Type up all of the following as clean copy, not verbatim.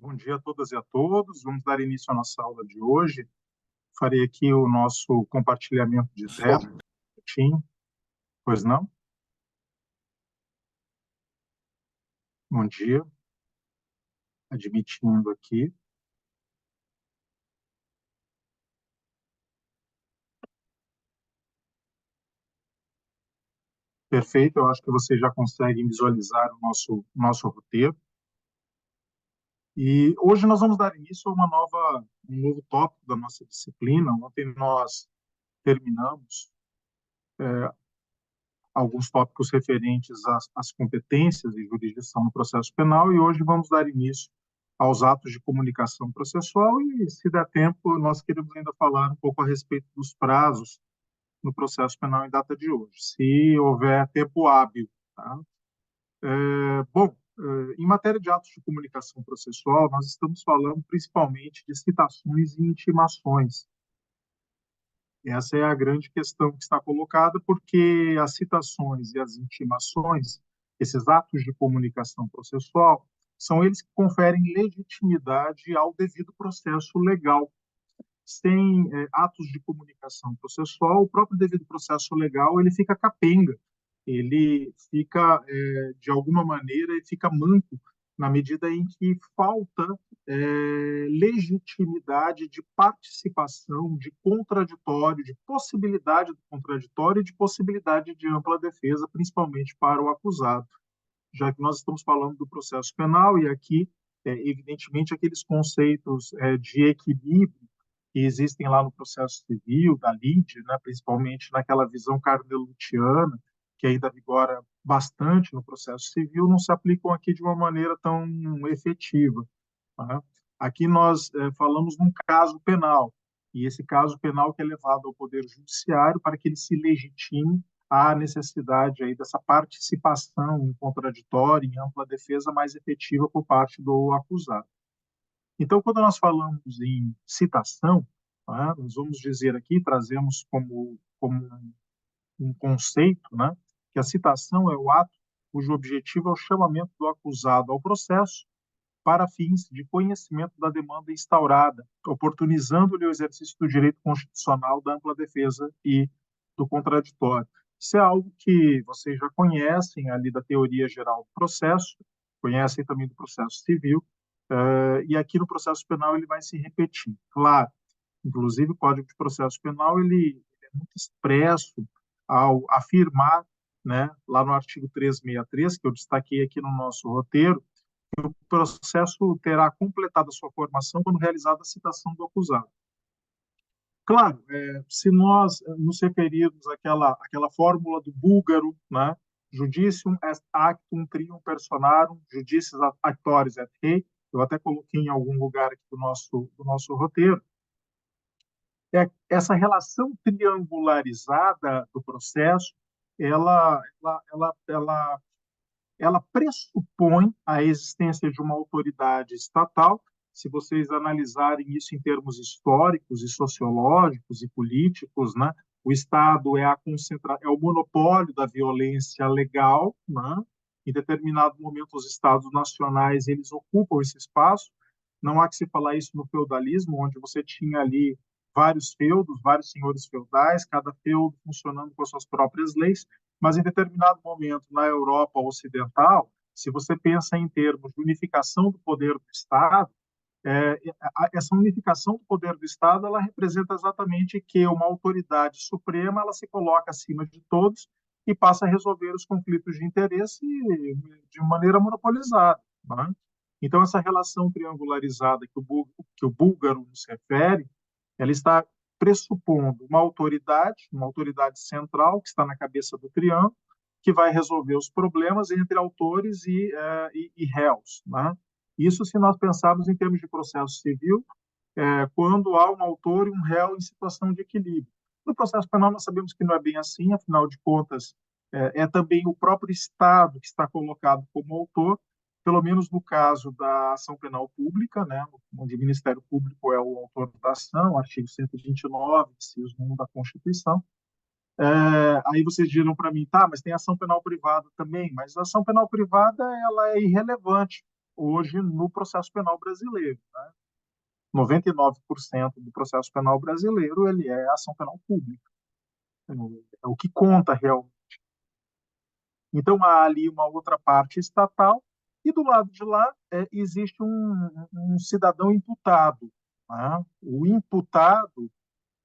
Bom dia a todas e a todos. Vamos dar início à nossa aula de hoje. Farei aqui o nosso compartilhamento de tela. Tim, pois não? Bom dia. Admitindo aqui. Perfeito, eu acho que vocês já conseguem visualizar o nosso roteiro. E hoje nós vamos dar início a um novo tópico da nossa disciplina. Ontem nós terminamos alguns tópicos referentes às competências de jurisdição no processo penal e hoje vamos dar início aos atos de comunicação processual e, se der tempo, nós queremos ainda falar um pouco a respeito dos prazos no processo penal em data de hoje, se houver tempo hábil. Tá? Bom, em matéria de atos de comunicação processual, nós estamos falando principalmente de citações e intimações. Essa é a grande questão que está colocada, porque as citações e as intimações, esses atos de comunicação processual, são eles que conferem legitimidade ao devido processo legal. Sem atos de comunicação processual, o próprio devido processo legal ele fica capenga, ele fica, de alguma maneira, ele fica manco na medida em que falta legitimidade de participação, de contraditório, de possibilidade do contraditório e de possibilidade de ampla defesa, principalmente para o acusado, já que nós estamos falando do processo penal e aqui, evidentemente, aqueles conceitos de equilíbrio que existem lá no processo civil, da lide, né, principalmente naquela visão carnelutiana, que ainda vigora bastante no processo civil, não se aplicam aqui de uma maneira tão efetiva. Tá? Aqui nós falamos num caso penal, e esse caso penal que é levado ao Poder Judiciário para que ele se legitime a necessidade aí dessa participação em contraditório, em ampla defesa mais efetiva por parte do acusado. Então, quando nós falamos em citação, tá, nós vamos dizer aqui, trazemos como um conceito, né, que a citação é o ato cujo objetivo é o chamamento do acusado ao processo para fins de conhecimento da demanda instaurada, oportunizando-lhe o exercício do direito constitucional da ampla defesa e do contraditório. Isso é algo que vocês já conhecem ali da teoria geral do processo, conhecem também do processo civil, e aqui no processo penal ele vai se repetir. Claro, inclusive o Código de Processo Penal ele é muito expresso ao afirmar, né, lá no artigo 363, que eu destaquei aqui no nosso roteiro, que o processo terá completado a sua formação quando realizada a citação do acusado. Claro, se nós nos referirmos àquela fórmula do Búlgaro, né, Judicium est actum trium personarum, judicis actores et rei, eu até coloquei em algum lugar aqui do nosso roteiro, essa relação triangularizada do processo, ela pressupõe a existência de uma autoridade estatal. Se vocês analisarem isso em termos históricos e sociológicos e políticos, né, o Estado é o monopólio da violência legal, né? Em determinado momento os Estados nacionais eles ocupam esse espaço. Não há que se falar isso no feudalismo, onde você tinha ali vários feudos, vários senhores feudais, cada feudo funcionando com as suas próprias leis, mas em determinado momento na Europa Ocidental, se você pensa em termos de unificação do poder do Estado, essa unificação do poder do Estado ela representa exatamente que uma autoridade suprema ela se coloca acima de todos e passa a resolver os conflitos de interesse de maneira monopolizada. Né? Então, essa relação triangularizada que o Búlgaro nos refere, ela está pressupondo uma autoridade central, que está na cabeça do triângulo, que vai resolver os problemas entre autores e réus. Né? Isso se nós pensarmos em termos de processo civil, quando há um autor e um réu em situação de equilíbrio. No processo penal, nós sabemos que não é bem assim, afinal de contas, é também o próprio Estado que está colocado como autor, pelo menos no caso da ação penal pública, né, onde o Ministério Público é o autor da ação, artigo 129, inciso 1 da Constituição. Aí vocês dirão para mim, tá, mas tem ação penal privada também, mas a ação penal privada ela é irrelevante, hoje no processo penal brasileiro, né? 99% do processo penal brasileiro ele é ação penal pública. É o que conta realmente. Então, há ali uma outra parte estatal, e do lado de lá existe um cidadão imputado. Né? O imputado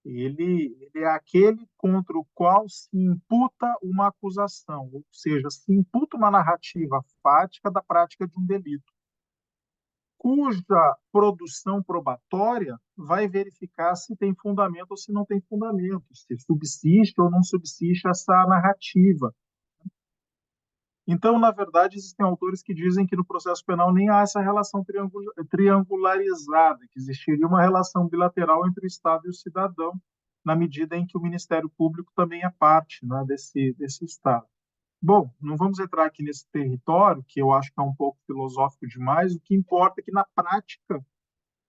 ele é aquele contra o qual se imputa uma acusação, ou seja, se imputa uma narrativa fática da prática de um delito, cuja produção probatória vai verificar se tem fundamento ou se não tem fundamento, se subsiste ou não subsiste essa narrativa. Então, na verdade, existem autores que dizem que no processo penal nem há essa relação triangularizada, que existiria uma relação bilateral entre o Estado e o cidadão, na medida em que o Ministério Público também é parte, né, desse Estado. Bom, não vamos entrar aqui nesse território, que eu acho que é um pouco filosófico demais. O que importa é que, na prática,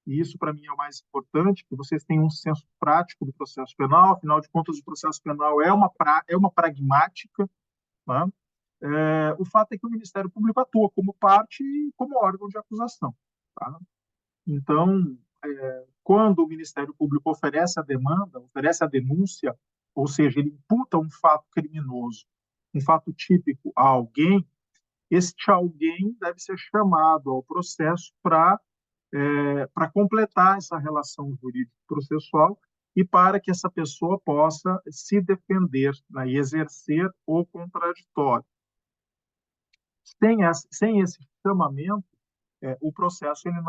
e isso para mim é o mais importante, que vocês tenham um senso prático do processo penal. Afinal de contas, o processo penal é uma pragmática, né? O fato é que o Ministério Público atua como parte e como órgão de acusação. Tá? Então, quando o Ministério Público oferece a demanda, oferece a denúncia, ou seja, ele imputa um fato criminoso, um fato típico a alguém, este alguém deve ser chamado ao processo para completar essa relação jurídico-processual e para que essa pessoa possa se defender, né, e exercer o contraditório. Sem esse chamamento, o processo ele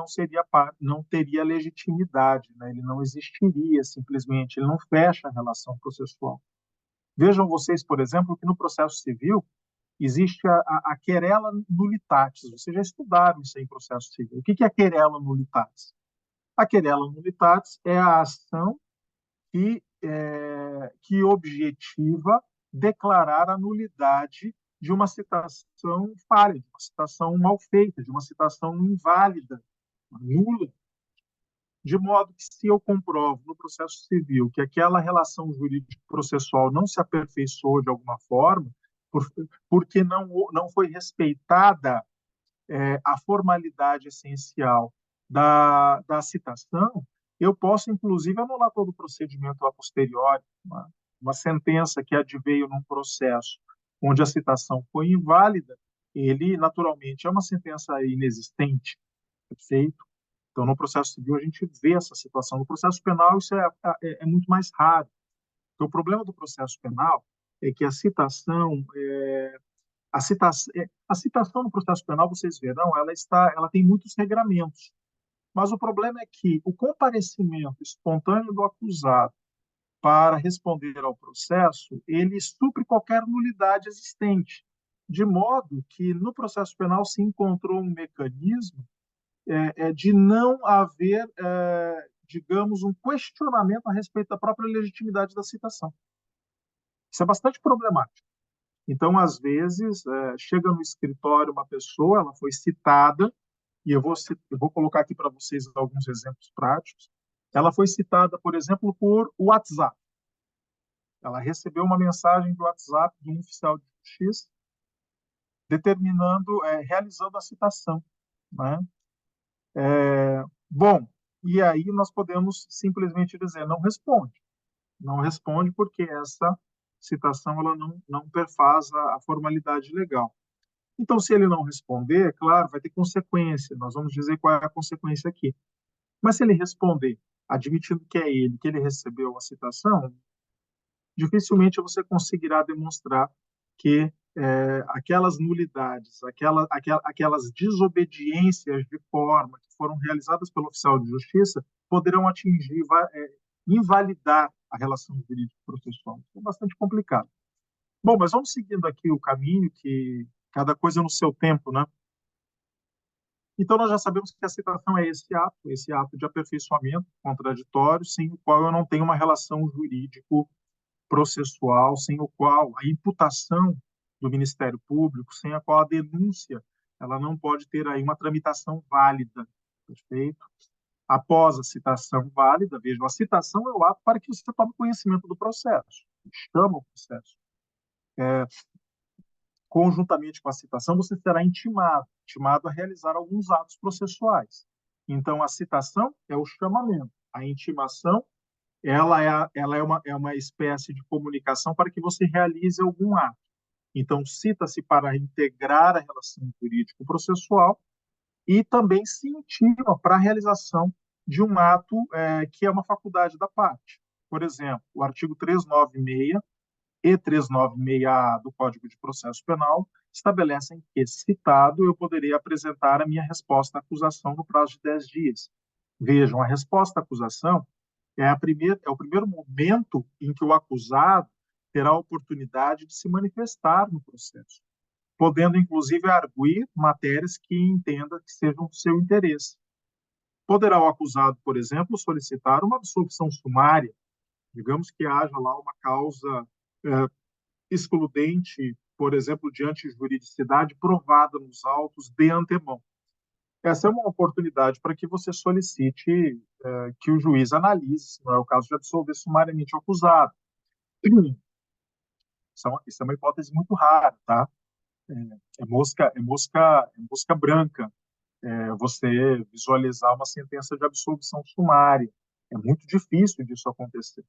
não teria legitimidade, né? Ele não existiria simplesmente, ele não fecha a relação processual. Vejam vocês, por exemplo, que no processo civil existe a querela nullitatis. Vocês já estudaram isso aí em processo civil. O que é a querela nullitatis? A querela nullitatis é a ação que objetiva declarar a nulidade de uma citação falha, de uma citação mal feita, de uma citação inválida, nula, de modo que se eu comprovo no processo civil que aquela relação jurídico-processual não se aperfeiçoou de alguma forma, porque não foi respeitada a formalidade essencial da citação, eu posso, inclusive, anular todo o procedimento a posteriori. Uma sentença que adveio num processo onde a citação foi inválida, ele, naturalmente, é uma sentença inexistente, perfeito? Então, no processo civil, a gente vê essa situação. No processo penal, isso é muito mais raro. Então, o problema do processo penal é que a citação no processo penal, vocês verão, ela tem muitos regramentos. Mas o problema é que o comparecimento espontâneo do acusado para responder ao processo, ele supre qualquer nulidade existente, de modo que no processo penal se encontrou um mecanismo de não haver, digamos, um questionamento a respeito da própria legitimidade da citação. Isso é bastante problemático. Então, às vezes, chega no escritório uma pessoa, ela foi citada, e eu vou colocar aqui para vocês alguns exemplos práticos. Ela foi citada, por exemplo, por WhatsApp. Ela recebeu uma mensagem de WhatsApp de um oficial de justiça realizando a citação, né? Bom, e aí nós podemos simplesmente dizer não responde. Não responde porque essa citação ela não perfaz a formalidade legal. Então, se ele não responder, claro, vai ter consequência. Nós vamos dizer qual é a consequência aqui. Mas se ele responder, admitindo que é ele, que ele recebeu a citação, dificilmente você conseguirá demonstrar que aquelas nulidades, aquelas desobediências de forma que foram realizadas pelo oficial de justiça poderão atingir, invalidar a relação jurídico-processual. É bastante complicado. Bom, mas vamos seguindo aqui o caminho, que cada coisa no seu tempo, né? Então, nós já sabemos que a citação é esse ato de aperfeiçoamento contraditório, sem o qual eu não tenho uma relação jurídico-processual, sem o qual a imputação do Ministério Público, sem a qual a denúncia, ela não pode ter aí uma tramitação válida, perfeito? Após a citação válida, vejam, a citação é o ato para que você tome conhecimento do processo, chama o processo. conjuntamente com a citação, você será intimado a realizar alguns atos processuais. Então, a citação é o chamamento, a intimação ela é uma espécie de comunicação para que você realize algum ato. Então, cita-se para integrar a relação jurídico-processual e também se intima para a realização de um ato que é uma faculdade da parte. Por exemplo, o artigo 396 e 396-A do Código de Processo Penal estabelecem que, citado, eu poderia apresentar a minha resposta à acusação no prazo de 10 dias. Vejam, a resposta à acusação é o primeiro momento em que o acusado terá a oportunidade de se manifestar no processo, podendo, inclusive, arguir matérias que entenda que sejam do seu interesse. Poderá o acusado, por exemplo, solicitar uma absolvição sumária, digamos que haja lá uma causa é, excludente, por exemplo, de antijuridicidade provada nos autos de antemão. Essa é uma oportunidade para que você solicite que o juiz analise, se não é o caso de absolver sumariamente o acusado. Isso é uma hipótese muito rara, tá? É mosca branca. Você visualizar uma sentença de absolvição sumária. É muito difícil disso acontecer.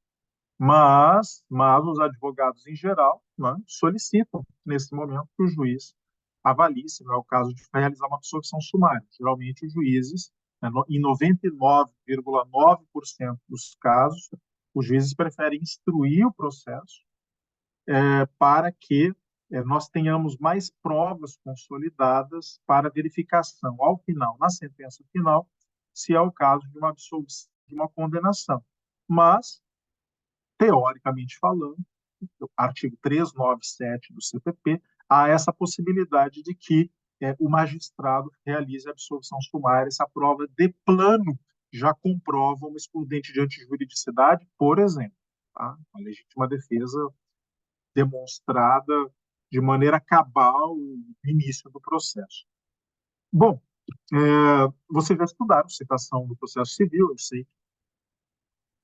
Mas os advogados, em geral, né, solicitam, nesse momento, que o juiz avalie, se não é o caso de realizar uma absolvição sumária. Geralmente, os juízes, né, em 99,9% dos casos, os juízes preferem instruir o processo para que nós tenhamos mais provas consolidadas para verificação, ao final, na sentença final, se é o caso de uma absolvição, de uma condenação. Mas, teoricamente falando, artigo 397 do CPP, há essa possibilidade de que o magistrado realize a absolvição sumária, essa prova de plano já comprova uma excludente de antijuridicidade, por exemplo. Tá? A legítima defesa demonstrada de maneira cabal no início do processo. Bom, vocês já estudaram citação do processo civil, eu sei.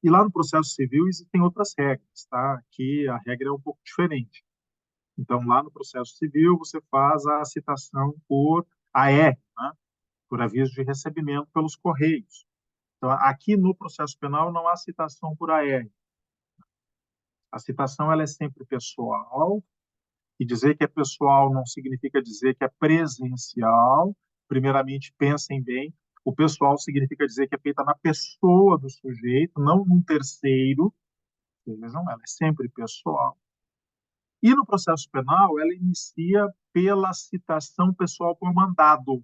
E lá no processo civil existem outras regras, tá? Aqui a regra é um pouco diferente. Então, lá no processo civil, você faz a citação por AR, né? Por aviso de recebimento pelos correios. Então, aqui no processo penal não há citação por AR. A citação ela é sempre pessoal, e dizer que é pessoal não significa dizer que é presencial. Primeiramente, pensem bem, o pessoal significa dizer que é feita na pessoa do sujeito, não num terceiro. Vejam, ela é sempre pessoal. E no processo penal, ela inicia pela citação pessoal por mandado,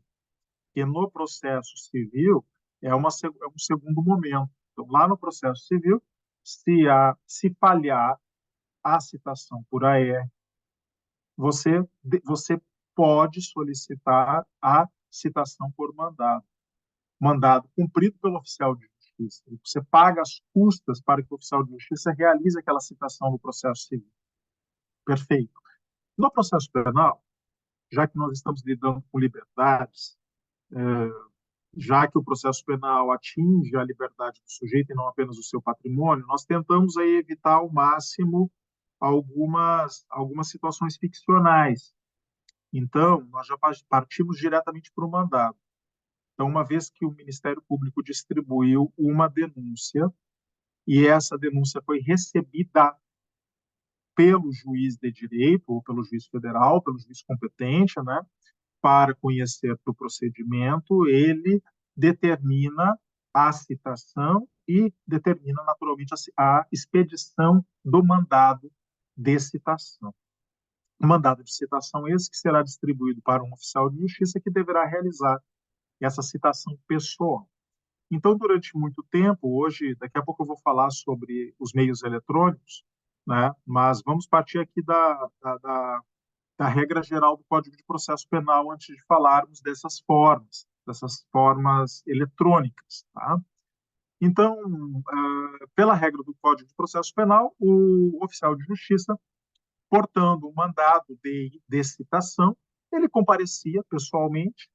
que no processo civil é um segundo momento. Então, lá no processo civil, se falhar a citação por AR, você pode solicitar a citação por mandado cumprido pelo oficial de justiça. Você paga as custas para que o oficial de justiça realize aquela citação no processo civil. Perfeito. No processo penal, já que nós estamos lidando com liberdades, já que o processo penal atinge a liberdade do sujeito e não apenas o seu patrimônio, nós tentamos aí evitar ao máximo algumas situações ficcionais. Então, nós já partimos diretamente para o mandado. Então, uma vez que o Ministério Público distribuiu uma denúncia e essa denúncia foi recebida pelo juiz de direito ou pelo juiz federal, pelo juiz competente, né, para conhecer do procedimento, ele determina a citação e determina naturalmente a expedição do mandado de citação. O mandado de citação esse que será distribuído para um oficial de justiça que deverá realizar essa citação pessoal. Então, durante muito tempo, hoje, daqui a pouco eu vou falar sobre os meios eletrônicos, né? Mas vamos partir aqui da regra geral do Código de Processo Penal antes de falarmos dessas formas eletrônicas, tá? Então, pela regra do Código de Processo Penal, o oficial de justiça, portando um mandado de citação, ele comparecia pessoalmente,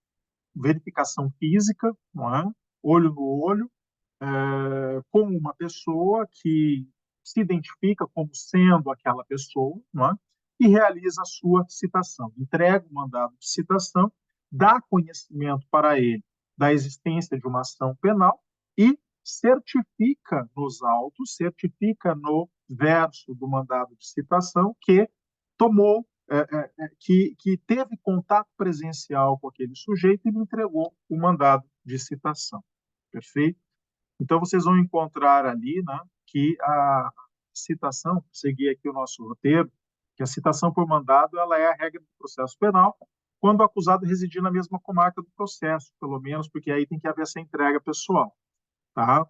verificação física, não é? Olho no olho, com uma pessoa que se identifica como sendo aquela pessoa, não é? e realiza a sua citação. Entrega o mandado de citação, dá conhecimento para ele da existência de uma ação penal e certifica nos autos, certifica no verso do mandado de citação que tomou, que teve contato presencial com aquele sujeito e me entregou o mandado de citação. Perfeito? Então, vocês vão encontrar ali, né, que a citação, seguir aqui o nosso roteiro, que a citação por mandado ela é a regra do processo penal, quando o acusado residir na mesma comarca do processo, pelo menos, porque aí tem que haver essa entrega pessoal. Tá?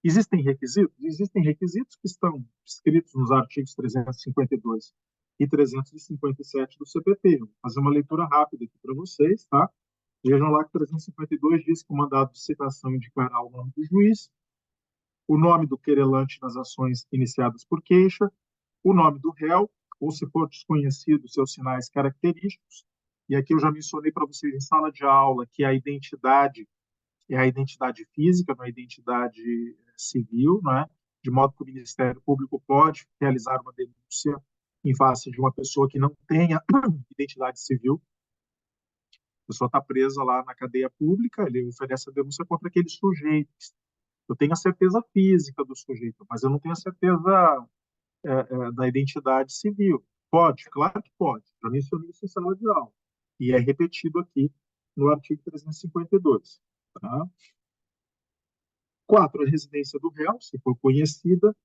Existem requisitos? Existem requisitos que estão escritos nos artigos 352 e 357 do CPP. Vou fazer uma leitura rápida aqui para vocês, tá? Vejam lá que 352 diz que o mandado de citação indicará o nome do juiz, o nome do querelante nas ações iniciadas por queixa, o nome do réu, ou se for desconhecido, seus sinais característicos. E aqui eu já mencionei para vocês em sala de aula que a identidade é a identidade física, não é a identidade civil, não é? De modo que o Ministério Público pode realizar uma denúncia em face de uma pessoa que não tenha identidade civil. A pessoa está presa lá na cadeia pública, ele oferece a denúncia contra aquele sujeito. Eu tenho a certeza física do sujeito, mas eu não tenho a certeza da identidade civil. Pode? Claro que pode. Já mencionei isso em sala de aula. E é repetido aqui no artigo 352. Tá? 4. A residência do réu, se for conhecida.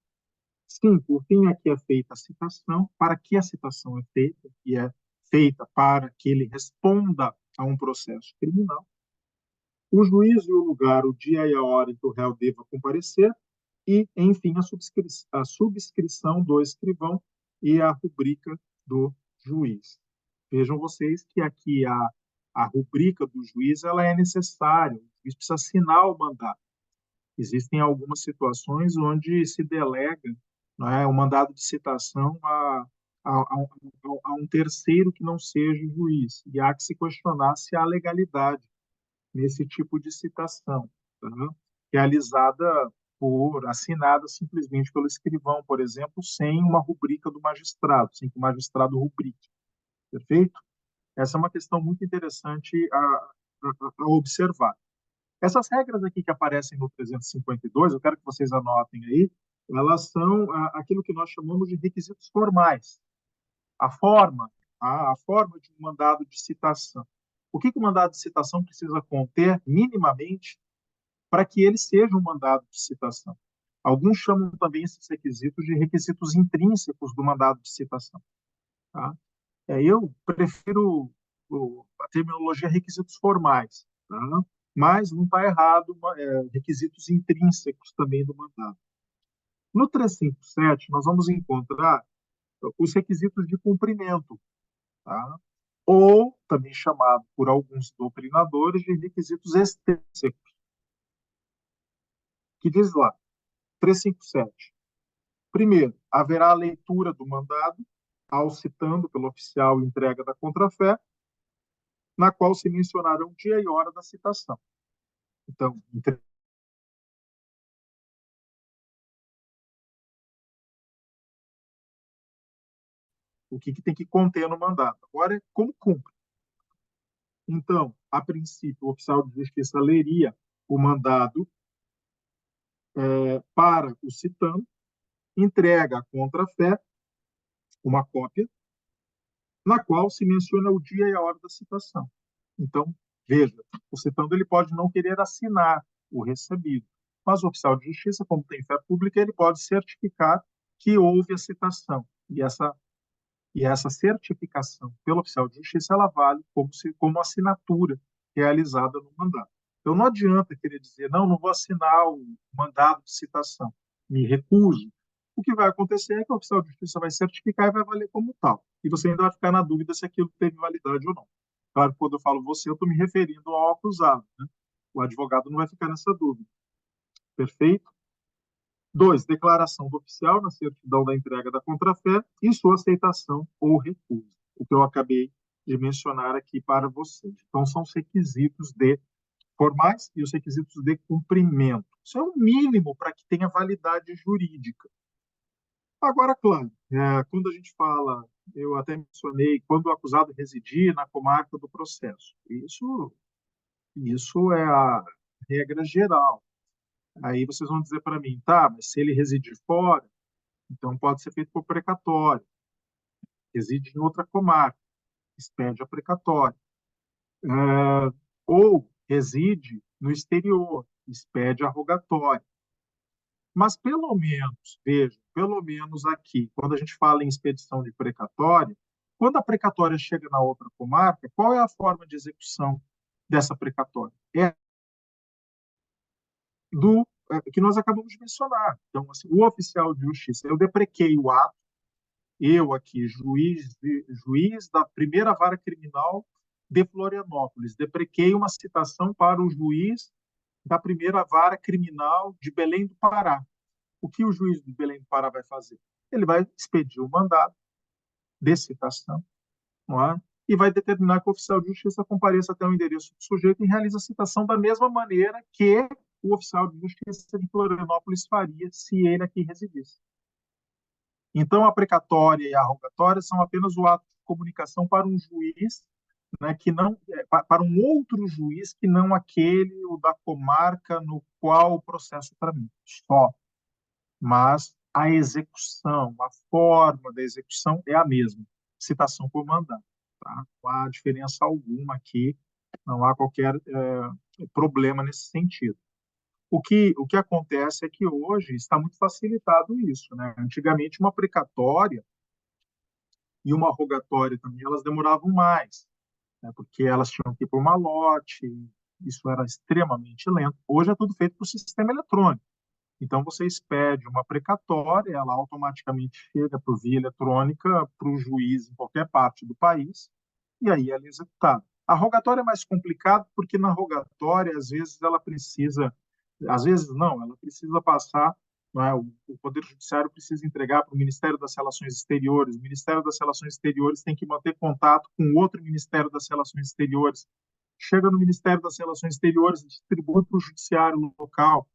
5. O fim a que é feita a citação. Para que a citação é feita? E é feita para que ele responda a um processo criminal. O juiz e o lugar, o dia e a hora em que o réu deva comparecer. E, enfim, a subscrição do escrivão e a rubrica do juiz. Vejam vocês que aqui a rubrica do juiz ela é necessária, o juiz precisa assinar o mandato. Existem algumas situações onde se delega, não é, o mandado de citação a um terceiro que não seja o juiz, e há que se questionar se há legalidade nesse tipo de citação, tá? Realizada assinada simplesmente pelo escrivão, por exemplo, sem uma rubrica do magistrado, sem que o magistrado rubrique. Perfeito? Essa é uma questão muito interessante a observar. Essas regras aqui que aparecem no 352, eu quero que vocês anotem aí, elas são aquilo que nós chamamos de requisitos formais. A forma, a forma de um mandado de citação. O que o mandado de citação precisa conter, minimamente, para que ele seja um mandado de citação? Alguns chamam também esses requisitos de requisitos intrínsecos do mandado de citação. Tá? Eu prefiro a terminologia requisitos formais, tá? Mas não está errado requisitos intrínsecos também do mandado. No 357, nós vamos encontrar os requisitos de cumprimento, tá? Ou também chamado por alguns doutrinadores de requisitos extrínsecos, que diz lá, 357. Primeiro, haverá a leitura do mandado, ao citando pelo oficial entrega da contrafé, na qual se mencionarão dia e hora da citação. Então, o que tem que conter no mandado? Agora é como cumpre. Então, a princípio, o oficial de justiça leria o mandado para o citando, entrega a contrafé, uma cópia, na qual se menciona o dia e a hora da citação. Então, veja, o citando ele pode não querer assinar o recebido, mas o oficial de justiça, como tem fé pública, ele pode certificar que houve a citação. E essa certificação pelo oficial de justiça, ela vale como assinatura realizada no mandado. Então, não adianta querer dizer, não vou assinar o mandado de citação, me recuso. O que vai acontecer é que o oficial de justiça vai certificar e vai valer como tal. E você ainda vai ficar na dúvida se aquilo teve validade ou não. Claro que quando eu falo você, eu estou me referindo ao acusado, né? O advogado não vai ficar nessa dúvida. Perfeito? 2. Declaração do oficial na certidão da entrega da contrafé e sua aceitação ou recusa. O que eu acabei de mencionar aqui para vocês. Então, são os requisitos formais e os requisitos de cumprimento. Isso é o mínimo para que tenha validade jurídica. Agora, claro, quando a gente fala eu até mencionei, quando o acusado residir na comarca do processo. Isso é a regra geral. Aí vocês vão dizer para mim, tá, mas se ele residir fora, então pode ser feito por precatório. Reside em outra comarca, expede a precatório. Ou reside no exterior, expede a rogatória. Mas pelo menos, veja, pelo menos aqui, quando a gente fala em expedição de precatória, quando a precatória chega na outra comarca, qual é a forma de execução dessa precatória? É que nós acabamos de mencionar. Então, assim, o oficial de justiça, eu deprequei o ato, eu aqui, juiz da primeira vara criminal de Florianópolis, deprequei uma citação para o juiz da primeira vara criminal de Belém do Pará. O que o juiz de Belém do Pará vai fazer? Ele vai expedir o mandado de citação, não é? E vai determinar que o oficial de justiça compareça até o endereço do sujeito e realize a citação da mesma maneira que o oficial de justiça de Florianópolis faria se ele aqui residisse. Então, a precatória e a rogatória são apenas o ato de comunicação para um juiz, né, que não para um outro juiz que não aquele o da comarca no qual o processo tramita. Só. Mas a execução, a forma da execução é a mesma, citação por mandado. Tá? Não há diferença alguma aqui, não há qualquer problema nesse sentido. O que acontece é que hoje está muito facilitado isso. Né? Antigamente, uma precatória e uma rogatória também, elas demoravam mais, né? Porque elas tinham que ir por malote, isso era extremamente lento. Hoje é tudo feito por sistema eletrônico. Então, você expede uma precatória, ela automaticamente chega por via eletrônica para o juiz em qualquer parte do país, e aí ela é executada. A rogatória é mais complicada, porque na rogatória, às vezes, ela precisa, às vezes não, ela precisa passar, não é? O Poder Judiciário precisa entregar para o Ministério das Relações Exteriores, o Ministério das Relações Exteriores tem que manter contato com outro Ministério das Relações Exteriores, chega no Ministério das Relações Exteriores, distribui para o Judiciário local,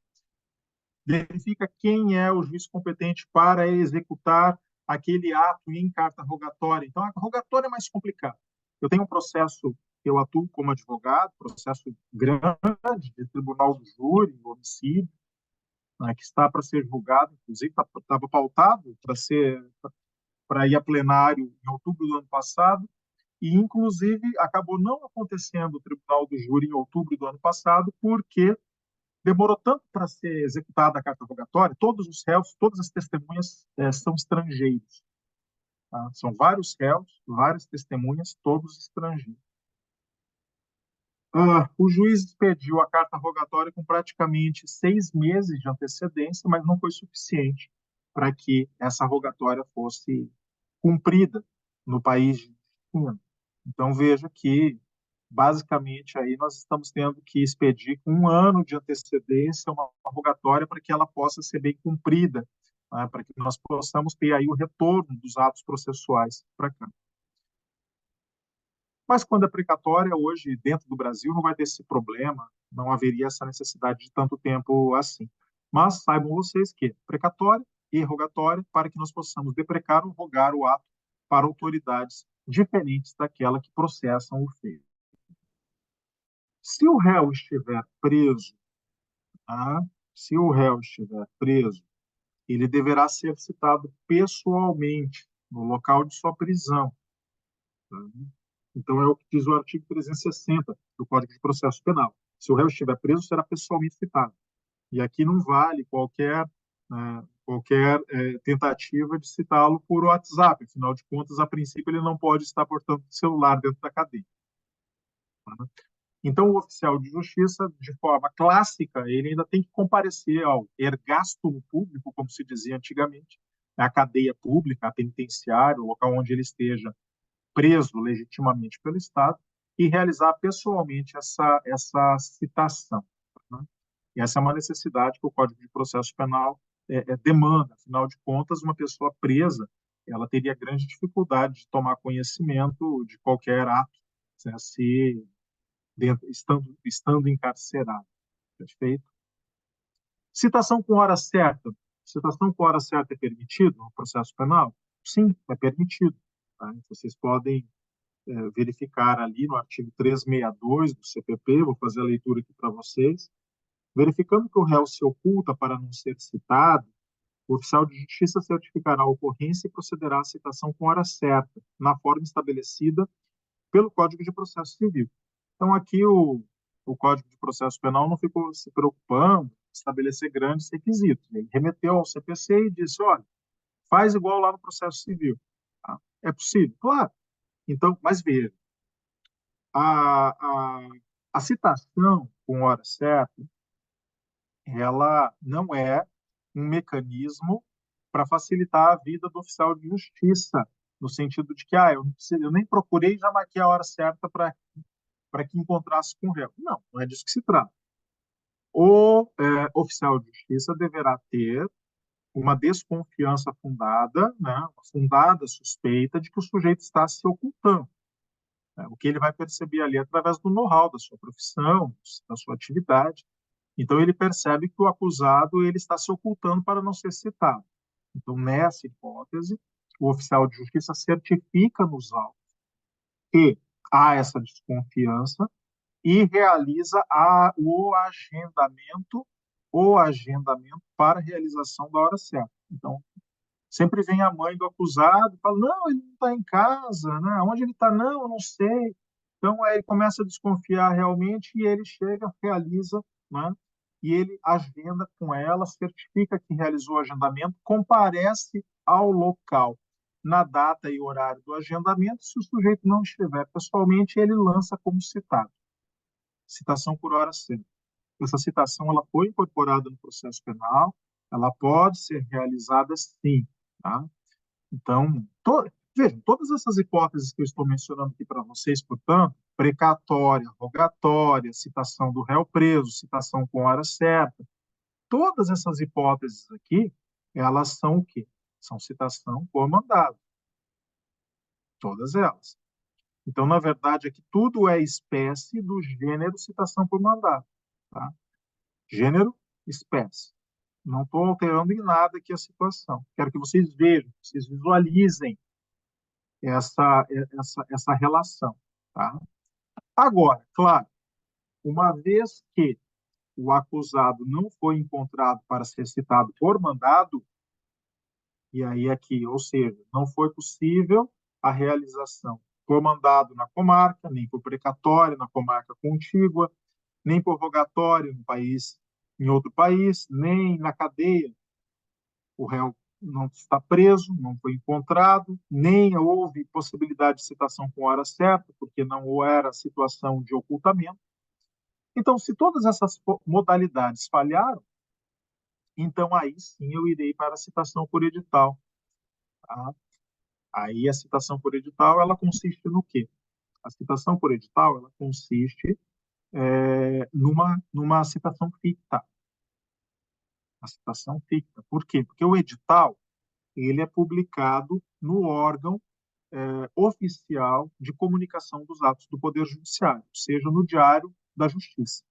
verifica quem é o juiz competente para executar aquele ato em carta rogatória. Então, a rogatória é mais complicada. Eu tenho um processo, eu atuo como advogado, processo grande de tribunal do júri, homicídio, né, que está para ser julgado, inclusive estava pautado para ir a plenário em outubro do ano passado, e inclusive acabou não acontecendo o tribunal do júri em outubro do ano passado, porque demorou tanto para ser executada a carta rogatória, todos os réus, todas as testemunhas são estrangeiros. Tá? São vários réus, várias testemunhas, todos estrangeiros. O juiz expediu a carta rogatória com praticamente 6 meses de antecedência, mas não foi suficiente para que essa rogatória fosse cumprida no país de destino. Então, veja que, basicamente, aí nós estamos tendo que expedir com 1 ano de antecedência uma rogatória para que ela possa ser bem cumprida, né, para que nós possamos ter aí o retorno dos atos processuais para cá. Mas quando é precatória, hoje, dentro do Brasil, não vai ter esse problema, não haveria essa necessidade de tanto tempo assim. Mas saibam vocês que precatória e rogatória, para que nós possamos deprecar ou rogar o ato para autoridades diferentes daquela que processam o feito. Se o réu estiver preso, tá? Se o réu estiver preso, ele deverá ser citado pessoalmente no local de sua prisão. Tá? Então, é o que diz o artigo 360 do Código de Processo Penal. Se o réu estiver preso, será pessoalmente citado. E aqui não vale qualquer tentativa de citá-lo por WhatsApp. Afinal de contas, a princípio, ele não pode estar portando o celular dentro da cadeia. Tá? Então, o oficial de justiça, de forma clássica, ele ainda tem que comparecer ao ergástulo público, como se dizia antigamente, a cadeia pública, a penitenciária, o local onde ele esteja preso legitimamente pelo Estado, e realizar pessoalmente essa citação. Né? E essa é uma necessidade que o Código de Processo Penal demanda. Afinal de contas, uma pessoa presa, ela teria grande dificuldade de tomar conhecimento de qualquer ato, né, se estando encarcerado. Perfeito? Citação com hora certa. Citação com hora certa é permitido no processo penal? Sim, é permitido. Tá? Vocês podem verificar ali no artigo 362 do CPP, vou fazer a leitura aqui para vocês, verificando que o réu se oculta para não ser citado, o oficial de justiça certificará a ocorrência e procederá à citação com hora certa, na forma estabelecida pelo Código de Processo Civil. Então, aqui o Código de Processo Penal não ficou se preocupando em estabelecer grandes requisitos. Ele remeteu ao CPC e disse, olha, faz igual lá no processo civil. Tá? É possível? Claro. Então, mas veja, a, a, a citação com hora certa, ela não é um mecanismo para facilitar a vida do oficial de justiça, no sentido de que eu nem procurei e já marquei a hora certa para que encontrasse com o réu. Não, não é disso que se trata. O oficial de justiça deverá ter uma desconfiança fundada, né, uma fundada suspeita de que o sujeito está se ocultando. Né, o que ele vai perceber ali através do know-how da sua profissão, da sua atividade. Então, ele percebe que o acusado ele está se ocultando para não ser citado. Então, nessa hipótese, o oficial de justiça certifica nos autos que há essa desconfiança e realiza o agendamento para a realização da hora certa. Então, sempre vem a mãe do acusado e fala, não, ele não está em casa, né? Onde ele está? Não, eu não sei. Então, aí ele começa a desconfiar realmente e ele chega, realiza, né? E ele agenda com ela, certifica que realizou o agendamento, comparece ao local na data e horário do agendamento. Se o sujeito não estiver pessoalmente, ele lança como citado. Citação por hora certa. Essa citação ela foi incorporada no processo penal, ela pode ser realizada sim, tá? Então, vejam, todas essas hipóteses que eu estou mencionando aqui para vocês, portanto, precatória, rogatória, citação do réu preso, citação com hora certa, todas essas hipóteses aqui, elas são o quê? São citação por mandado, todas elas. Então, na verdade, aqui tudo é espécie do gênero citação por mandado, tá? Gênero, espécie. Não estou alterando em nada aqui a situação. Quero que vocês vejam, que vocês visualizem essa relação. Tá? Agora, claro, uma vez que o acusado não foi encontrado para ser citado por mandado, e aí aqui, ou seja, não foi possível a realização por mandado na comarca, nem por precatório na comarca contígua, nem por rogatório no país, em outro país, nem na cadeia. O réu não está preso, não foi encontrado, nem houve possibilidade de citação com hora certa, porque não era situação de ocultamento. Então, se todas essas modalidades falharam, então aí sim eu irei para a citação por edital. Tá? Aí a citação por edital, ela consiste no quê? A citação por edital, ela consiste numa citação ficta. A citação ficta. Por quê? Porque o edital, ele é publicado no órgão oficial de comunicação dos atos do Poder Judiciário, seja no Diário da Justiça.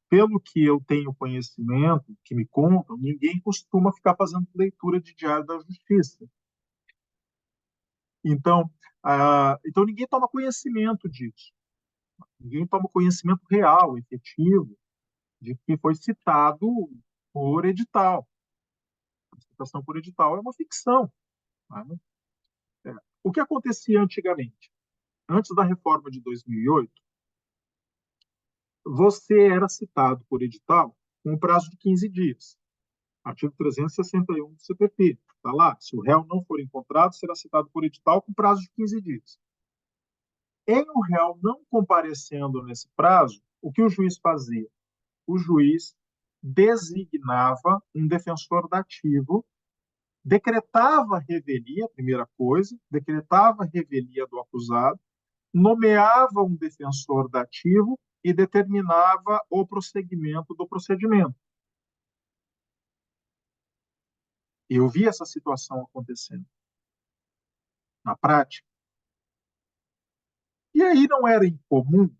Pelo que eu tenho conhecimento, que me contam, ninguém costuma ficar fazendo leitura de Diário da Justiça. Então, então ninguém toma conhecimento disso. Ninguém toma conhecimento real, efetivo, de que foi citado por edital. A citação por edital é uma ficção. Né? O que acontecia antigamente? Antes da reforma de 2008, você era citado por edital com um prazo de 15 dias. Artigo 361 do CPP. Está lá. Se o réu não for encontrado, será citado por edital com prazo de 15 dias. Em o réu não comparecendo nesse prazo, o que o juiz fazia? O juiz designava um defensor dativo, decretava a revelia, primeira coisa, decretava a revelia do acusado, nomeava um defensor dativo e determinava o prosseguimento do procedimento. Eu vi essa situação acontecendo na prática. E aí não era incomum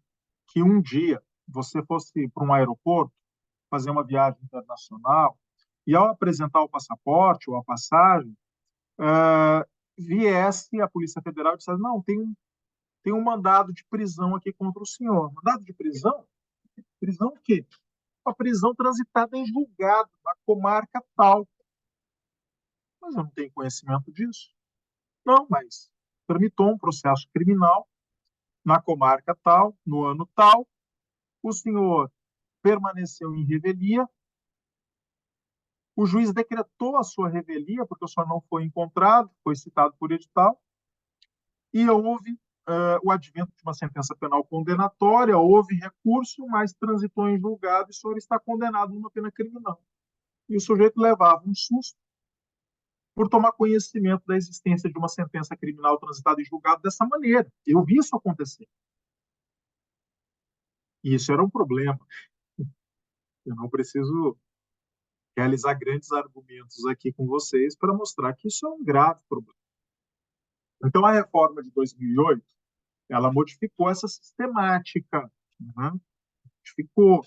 que um dia você fosse para um aeroporto fazer uma viagem internacional e ao apresentar o passaporte ou a passagem, viesse a Polícia Federal e dissesse, não, tem um mandado de prisão aqui contra o senhor. Mandado de prisão? Prisão o quê? Uma prisão transitada em julgado, na comarca tal. Mas eu não tenho conhecimento disso. Não, mas tramitou um processo criminal na comarca tal, no ano tal, o senhor permaneceu em revelia, o juiz decretou a sua revelia, porque o senhor não foi encontrado, foi citado por edital, e houve o advento de uma sentença penal condenatória, houve recurso, mas transitou em julgado e o senhor está condenado numa pena criminal. E o sujeito levava um susto por tomar conhecimento da existência de uma sentença criminal transitada em julgado dessa maneira. Eu vi isso acontecer. E isso era um problema. Eu não preciso realizar grandes argumentos aqui com vocês para mostrar que isso é um grave problema. Então, a reforma de 2008, ela modificou essa sistemática, né? Modificou.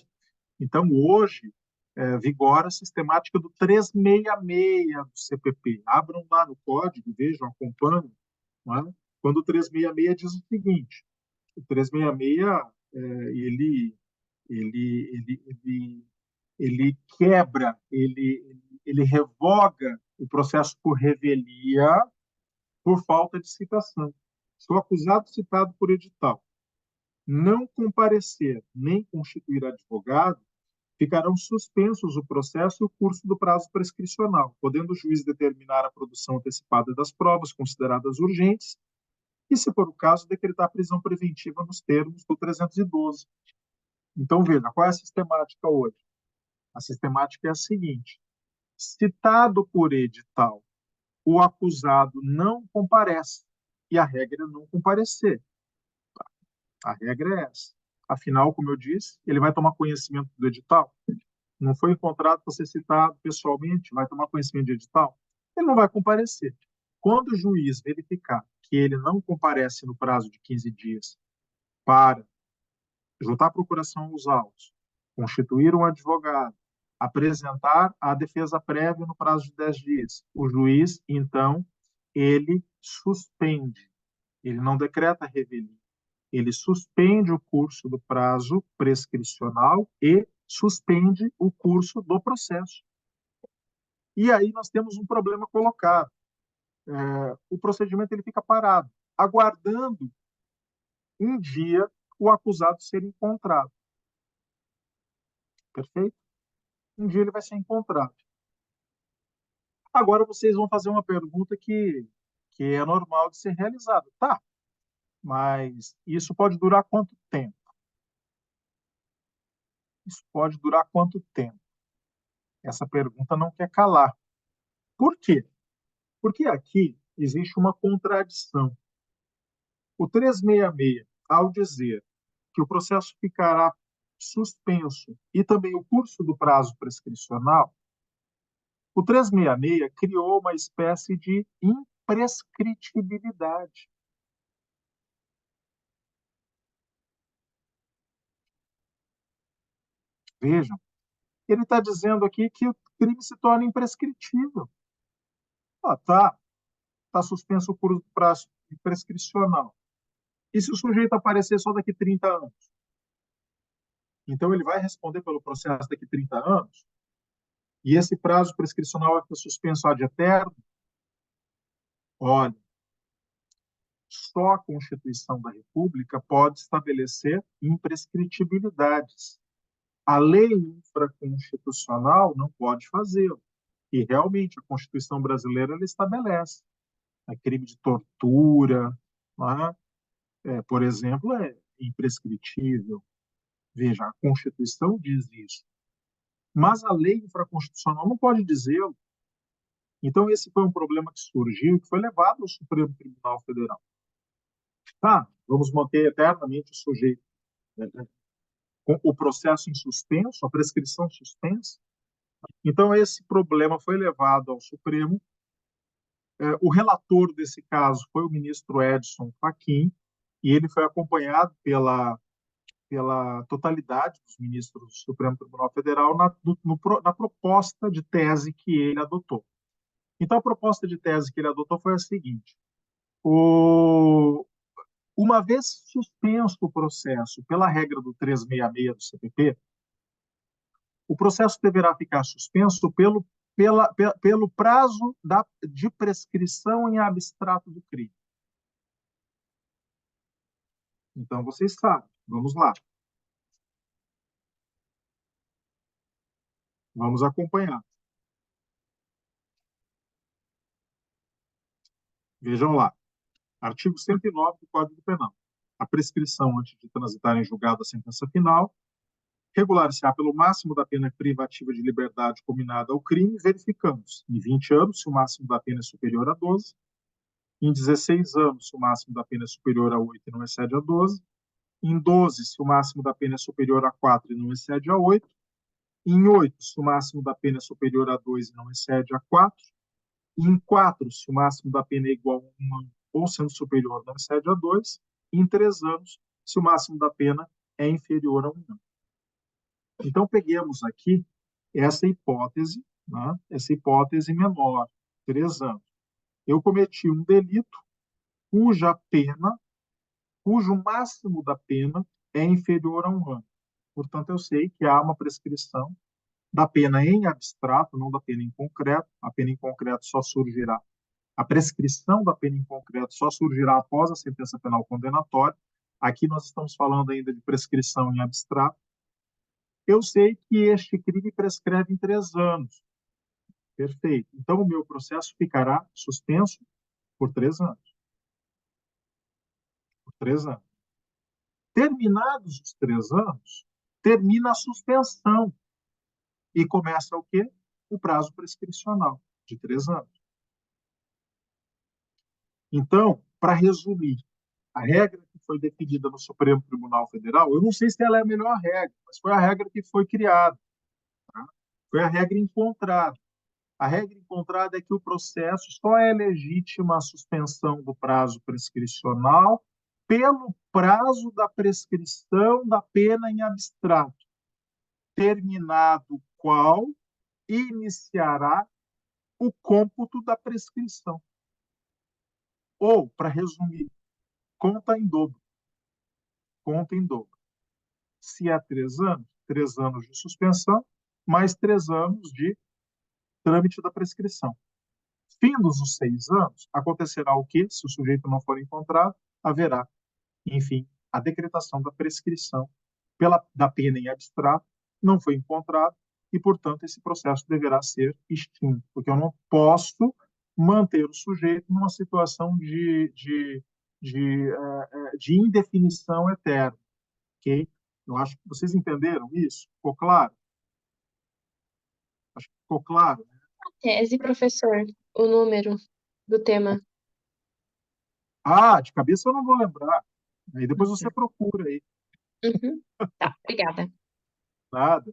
Então, hoje, vigora a sistemática do 366 do CPP. Abram lá no código, vejam, acompanhem. Né? Quando o 366 diz o seguinte, o 366 ele quebra, ele revoga o processo por revelia por falta de citação. Se o acusado citado por edital não comparecer nem constituir advogado, ficarão suspensos o processo e o curso do prazo prescricional, podendo o juiz determinar a produção antecipada das provas consideradas urgentes e, se for o caso, decretar prisão preventiva nos termos do 312. Então, veja, qual é a sistemática hoje? A sistemática é a seguinte: citado por edital, o acusado não comparece, e a regra é não comparecer. A regra é essa. Afinal, como eu disse, ele vai tomar conhecimento do edital. Não foi encontrado para ser citado pessoalmente, vai tomar conhecimento de edital. Ele não vai comparecer. Quando o juiz verificar que ele não comparece no prazo de 15 dias para juntar a procuração aos autos, constituir um advogado, apresentar a defesa prévia no prazo de 10 dias, o juiz, então, ele suspende. Ele não decreta revelia. Ele suspende o curso do prazo prescricional e suspende o curso do processo. E aí nós temos um problema colocado. O procedimento ele fica parado, aguardando um dia o acusado ser encontrado. Perfeito? Um dia ele vai ser encontrado. Agora vocês vão fazer uma pergunta que é normal de ser realizada. Tá, mas isso pode durar quanto tempo? Isso pode durar quanto tempo? Essa pergunta não quer calar. Por quê? Porque aqui existe uma contradição. O 366, ao dizer que o processo ficará suspenso e também o curso do prazo prescricional, o 366 criou uma espécie de imprescritibilidade. Vejam, ele está dizendo aqui que o crime se torna imprescritível. Tá suspenso o curso do prazo prescricional. E se o sujeito aparecer só daqui 30 anos? Então ele vai responder pelo processo daqui 30 anos? E esse prazo prescricional vai ficar suspenso ad eterno? Olha, só a Constituição da República pode estabelecer imprescritibilidades. A lei infraconstitucional não pode fazê-lo. E realmente a Constituição brasileira ela estabelece. Crime de tortura, por exemplo, é imprescritível. Veja, a Constituição diz isso. Mas a lei infraconstitucional não pode dizê-lo. Então, esse foi um problema que surgiu e que foi levado ao Supremo Tribunal Federal. Tá, vamos manter eternamente o sujeito, né, com o processo em suspenso, a prescrição suspensa. Então, esse problema foi levado ao Supremo. O relator desse caso foi o ministro Edson Fachin, e ele foi acompanhado pela totalidade dos ministros do Supremo Tribunal Federal na proposta de tese que ele adotou. Então, a proposta de tese que ele adotou foi a seguinte: o, uma vez suspenso o processo pela regra do 366 do CPP, o processo deverá ficar suspenso pelo prazo de prescrição em abstrato do crime. Então, vocês sabem. Vamos lá. Vamos acompanhar. Vejam lá. Artigo 109 do Código Penal. A prescrição antes de transitar em julgado a sentença final regular-se-á pelo máximo da pena privativa de liberdade combinada ao crime, verificando-se em 20 anos se o máximo da pena é superior a 12, em 16 anos se o máximo da pena é superior a 8 e não excede a 12, em 12 se o máximo da pena é superior a 4 e não excede a 8, em 8 se o máximo da pena é superior a 2 e não excede a 4, e em 4 se o máximo da pena é igual a 1 ano ou sendo superior não excede a 2, e em 3 anos se o máximo da pena é inferior a 1 ano. Então, peguemos aqui essa hipótese, né? Essa hipótese menor, 3 anos. Eu cometi um delito cuja pena, cujo máximo da pena é inferior a 1 ano. Portanto, eu sei que há uma prescrição da pena em abstrato, não da pena em concreto. A pena em concreto só surgirá, a prescrição da pena em concreto só surgirá após a sentença penal condenatória. Aqui nós estamos falando ainda de prescrição em abstrato. Eu sei que este crime prescreve em 3 anos. Perfeito. Então, o meu processo ficará suspenso por 3 anos. Por 3 anos. Terminados os 3 anos, termina a suspensão e começa o quê? O prazo prescricional de 3 anos. Então, para resumir, a regra que foi definida no Supremo Tribunal Federal, eu não sei se ela é a melhor regra, mas foi a regra que foi criada. Tá? Foi a regra encontrada. A regra encontrada é que o processo só é legítima a suspensão do prazo prescricional pelo prazo da prescrição da pena em abstrato, terminado qual iniciará o cômputo da prescrição. Ou, para resumir, conta em dobro. Conta em dobro. Se é 3 anos, 3 anos de suspensão, mais 3 anos de trâmite da prescrição. Findos os 6 anos, acontecerá o quê? Se o sujeito não for encontrado, haverá, enfim, a decretação da prescrição da pena em abstrato, não foi encontrado, e, portanto, esse processo deverá ser extinto, porque eu não posso manter o sujeito numa situação de indefinição eterna. Ok? Eu acho que vocês entenderam isso? Ficou claro? Acho que ficou claro, né? Tese, professor, o número do tema. Ah, de cabeça eu não vou lembrar. Aí depois você procura aí. Uhum. Tá, obrigada. Nada.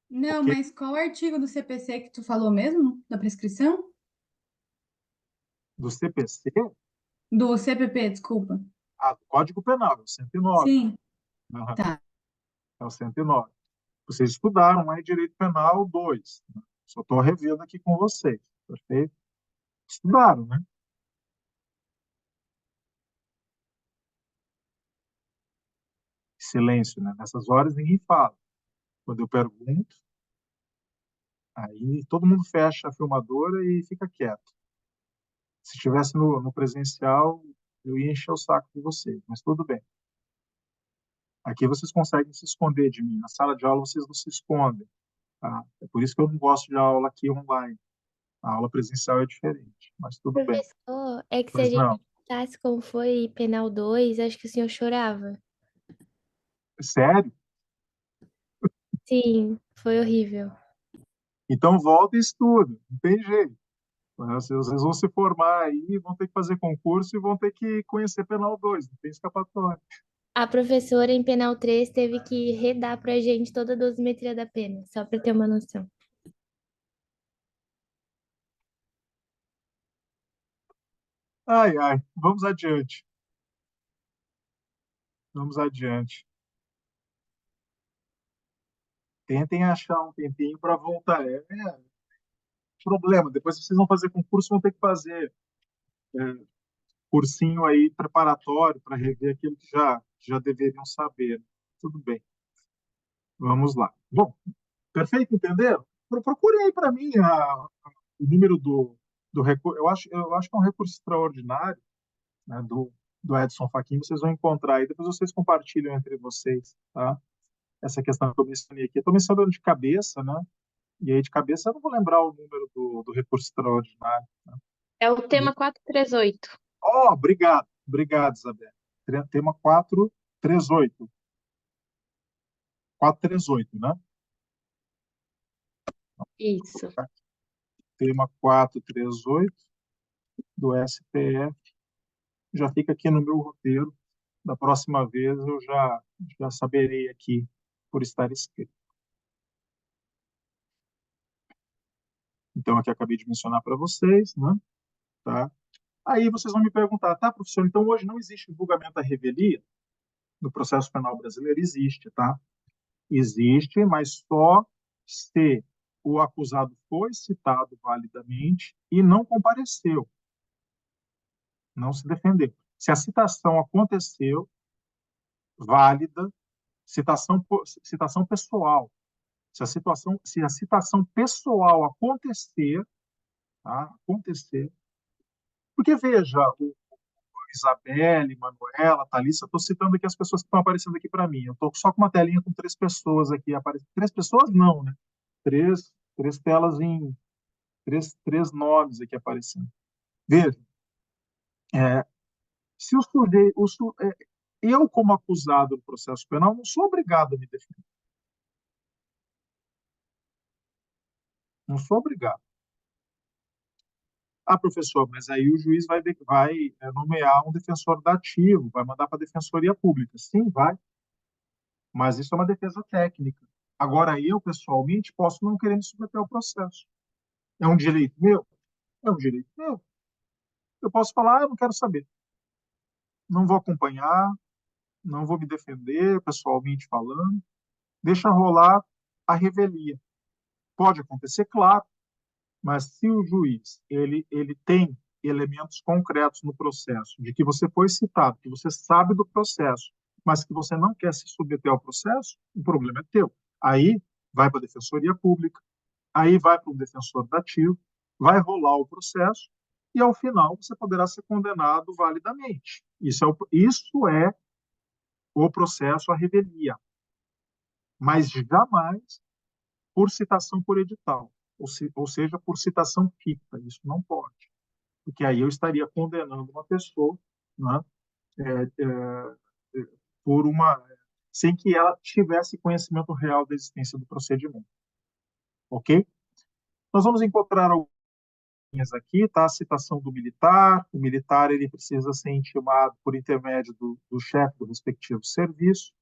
Não, Ok. mas qual artigo do CPC que tu falou mesmo? Da prescrição? Do CPC, Do CPP, desculpa. do Código Penal, é o 109. Sim, Aham, tá. é o 109. Vocês estudaram lá em Direito Penal 2. Né? Só estou revendo aqui com vocês. Perfeito? Estudaram, né? Silêncio, né? Nessas horas ninguém fala. Quando eu pergunto, aí todo mundo fecha a filmadora e fica quieto. Se estivesse no presencial, eu ia encher o saco de vocês, mas tudo bem. Aqui vocês conseguem se esconder de mim. Na sala de aula vocês não se escondem. Tá? É por isso que eu não gosto de aula aqui online. A aula presencial é diferente, mas tudo bem. Professor, é que se a Pois gente não. pensasse como foi Penal 2, acho que o senhor chorava. Sério? Sim, foi horrível. Então volta e estuda. Não tem jeito. Vocês vão se formar aí, vão ter que fazer concurso e vão ter que conhecer Penal 2. Não tem escapatória. A professora em Penal 3 teve que redar pra gente toda a dosimetria da pena, só pra ter uma noção. Ai, ai. Vamos adiante. Vamos adiante. Tentem achar um tempinho para voltar. problema. Depois vocês vão fazer concurso, vão ter que fazer cursinho aí preparatório para rever aquilo que já deveriam saber. Tudo bem, vamos lá. Bom, perfeito, entenderam? Procurem aí para mim o número do recurso. Eu acho que é um recurso extraordinário, né, do Edson Fachin, vocês vão encontrar aí. Depois vocês compartilham entre vocês, tá? Essa questão que eu mencionei aqui. Eu estou mencionando de cabeça, né? E aí, de cabeça, eu não vou lembrar o número do recurso extraordinário. Né? É o tema 438. Oh, obrigado. Obrigado, Isabel. Tema 438. 438, né? Isso. Tema 438 do STF. Já fica aqui no meu roteiro. Da próxima vez eu já saberei aqui por estar escrito. Então, aqui acabei de mencionar para vocês, né? Tá? Aí vocês vão me perguntar, tá, professor, então hoje não existe julgamento à revelia? No processo penal brasileiro existe, tá? Existe, mas só se o acusado foi citado validamente e não compareceu, não se defendeu. Se a citação aconteceu, válida, citação pessoal. Se a citação pessoal acontecer, tá? Acontecer, porque veja, Isabelle, Manuela, Thalissa, estou citando aqui as pessoas que estão aparecendo aqui para mim. Eu estou só com uma telinha com 3 pessoas aqui aparecendo. 3 pessoas não, né? Três telas em três nomes aqui aparecendo. Veja, é, se o sujeito, eu como acusado do processo penal não sou obrigado a me defender. Não sou obrigado. Ah, professor, mas aí o juiz vai nomear um defensor dativo, vai mandar para a Defensoria Pública. Sim, vai. Mas isso é uma defesa técnica. Agora, eu, pessoalmente, posso não querer me submeter ao processo. É um direito meu? É um direito meu. Eu posso falar, eu não quero saber. Não vou acompanhar, não vou me defender, pessoalmente falando. Deixa rolar a revelia. Pode acontecer, claro, mas se o juiz ele tem elementos concretos no processo, de que você foi citado, que você sabe do processo, mas que você não quer se submeter ao processo, o problema é teu. Aí vai para a Defensoria Pública, aí vai para um defensor dativo, vai rolar o processo e, ao final, você poderá ser condenado validamente. Isso é o processo à revelia, mas jamais por citação por edital, ou seja, por citação ficta. Isso não pode, porque aí eu estaria condenando uma pessoa, né, é, é, por sem que ela tivesse conhecimento real da existência do procedimento. Ok? Nós vamos encontrar algumas aqui, tá? A citação do militar. O militar ele precisa ser intimado por intermédio do chefe do respectivo serviço.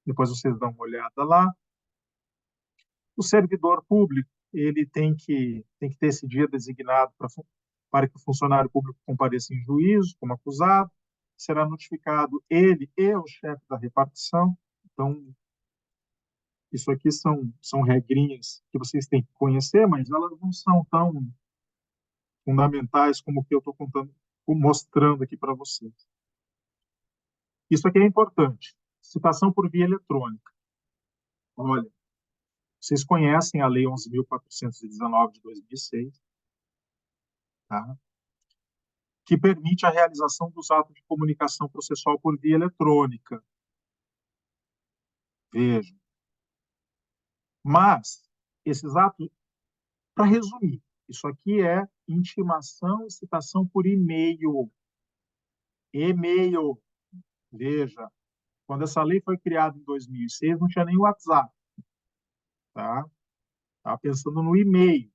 Depois vocês dão uma olhada lá. O servidor público ele tem que ter esse dia designado para que o funcionário público compareça em juízo como acusado. Será notificado ele e o chefe da repartição. Então, isso aqui são regrinhas que vocês têm que conhecer, mas elas não são tão fundamentais como o que eu estou mostrando aqui para vocês. Isso aqui é importante. Citação por via eletrônica. Olha, vocês conhecem a Lei 11.419 de 2006, tá? Que permite a realização dos atos de comunicação processual por via eletrônica. Vejam. Mas, esses atos, para resumir, isso aqui é intimação e citação por e-mail. E-mail. Veja, quando essa lei foi criada em 2006, não tinha nem WhatsApp. Tá? Estava pensando no e-mail.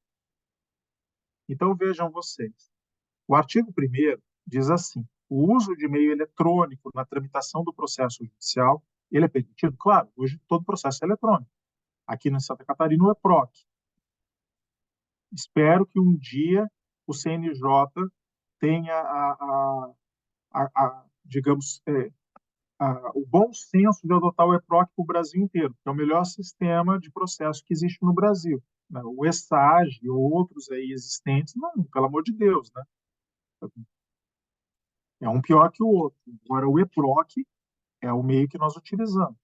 Então, vejam vocês. O artigo 1º diz assim, o uso de meio eletrônico na tramitação do processo judicial, ele é permitido? Claro, hoje todo processo é eletrônico. Aqui em Santa Catarina, o EPROC. Espero que um dia o CNJ tenha digamos, o bom senso de adotar o EPROC para o Brasil inteiro, que é o melhor sistema de processo que existe no Brasil. né? O ESAGE e outros aí existentes, não, pelo amor de Deus, né? É um pior que o outro. Agora, o EPROC é o meio que nós utilizamos.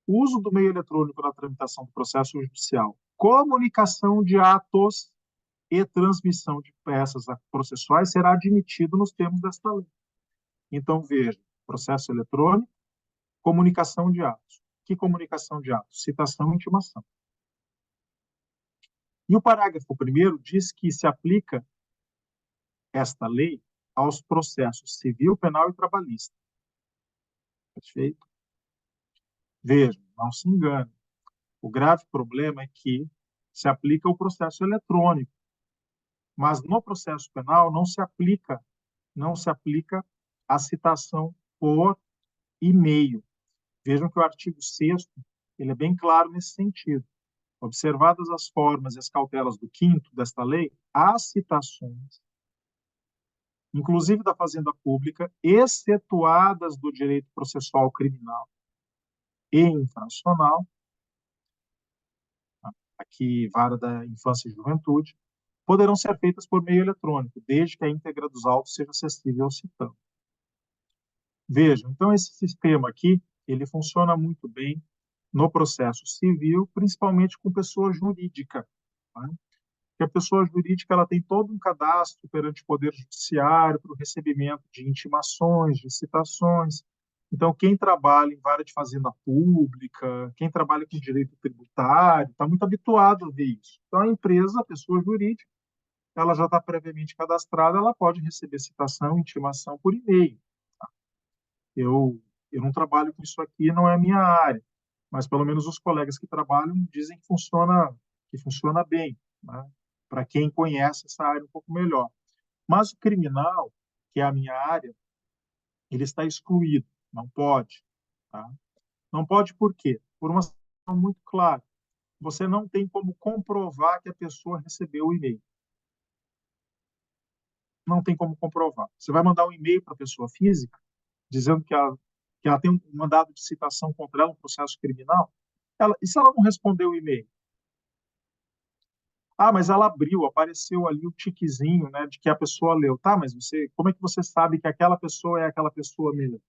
O uso do meio eletrônico na tramitação do processo judicial, comunicação de atos e transmissão de peças processuais será admitido nos termos desta lei. Então, veja, processo eletrônico, comunicação de atos. Que comunicação de atos? Citação e intimação. E o parágrafo 1º diz que se aplica esta lei aos processos civil, penal e trabalhista. Perfeito? Veja, não se engane. O grave problema é que se aplica o processo eletrônico, mas no processo penal não se aplica a citação por e-mail. Vejam que o artigo 6º, ele é bem claro nesse sentido. Observadas as formas e as cautelas do 5º desta lei, as citações, inclusive da Fazenda Pública, excetuadas do direito processual criminal e infracional, aqui vara da infância e juventude, poderão ser feitas por meio eletrônico, desde que a íntegra dos autos seja acessível ao citante. Vejam, então esse sistema aqui, ele funciona muito bem no processo civil, principalmente com pessoa jurídica, né? Porque a pessoa jurídica ela tem todo um cadastro perante o Poder Judiciário para o recebimento de intimações, de citações. Então, quem trabalha em vara de fazenda pública, quem trabalha com direito tributário, está muito habituado a ver isso. Então, a empresa, a pessoa jurídica, ela já está previamente cadastrada, ela pode receber citação, intimação por e-mail. Eu, eu não trabalho com isso aqui, não é a minha área, mas pelo menos os colegas que trabalham dizem que funciona bem, né? Para quem conhece essa área um pouco melhor. Mas o criminal, que é a minha área, ele está excluído, não pode. Tá? Não pode por quê? Por uma situação muito clara. Você não tem como comprovar que a pessoa recebeu o e-mail. Não tem como comprovar. Você vai mandar um e-mail para a pessoa física, dizendo que ela tem um mandado de citação contra ela, um processo criminal, e se ela não respondeu o e-mail? Ah, mas ela abriu, apareceu ali o tiquezinho, né, de que a pessoa leu. Tá, mas como é que você sabe que aquela pessoa é aquela pessoa mesmo?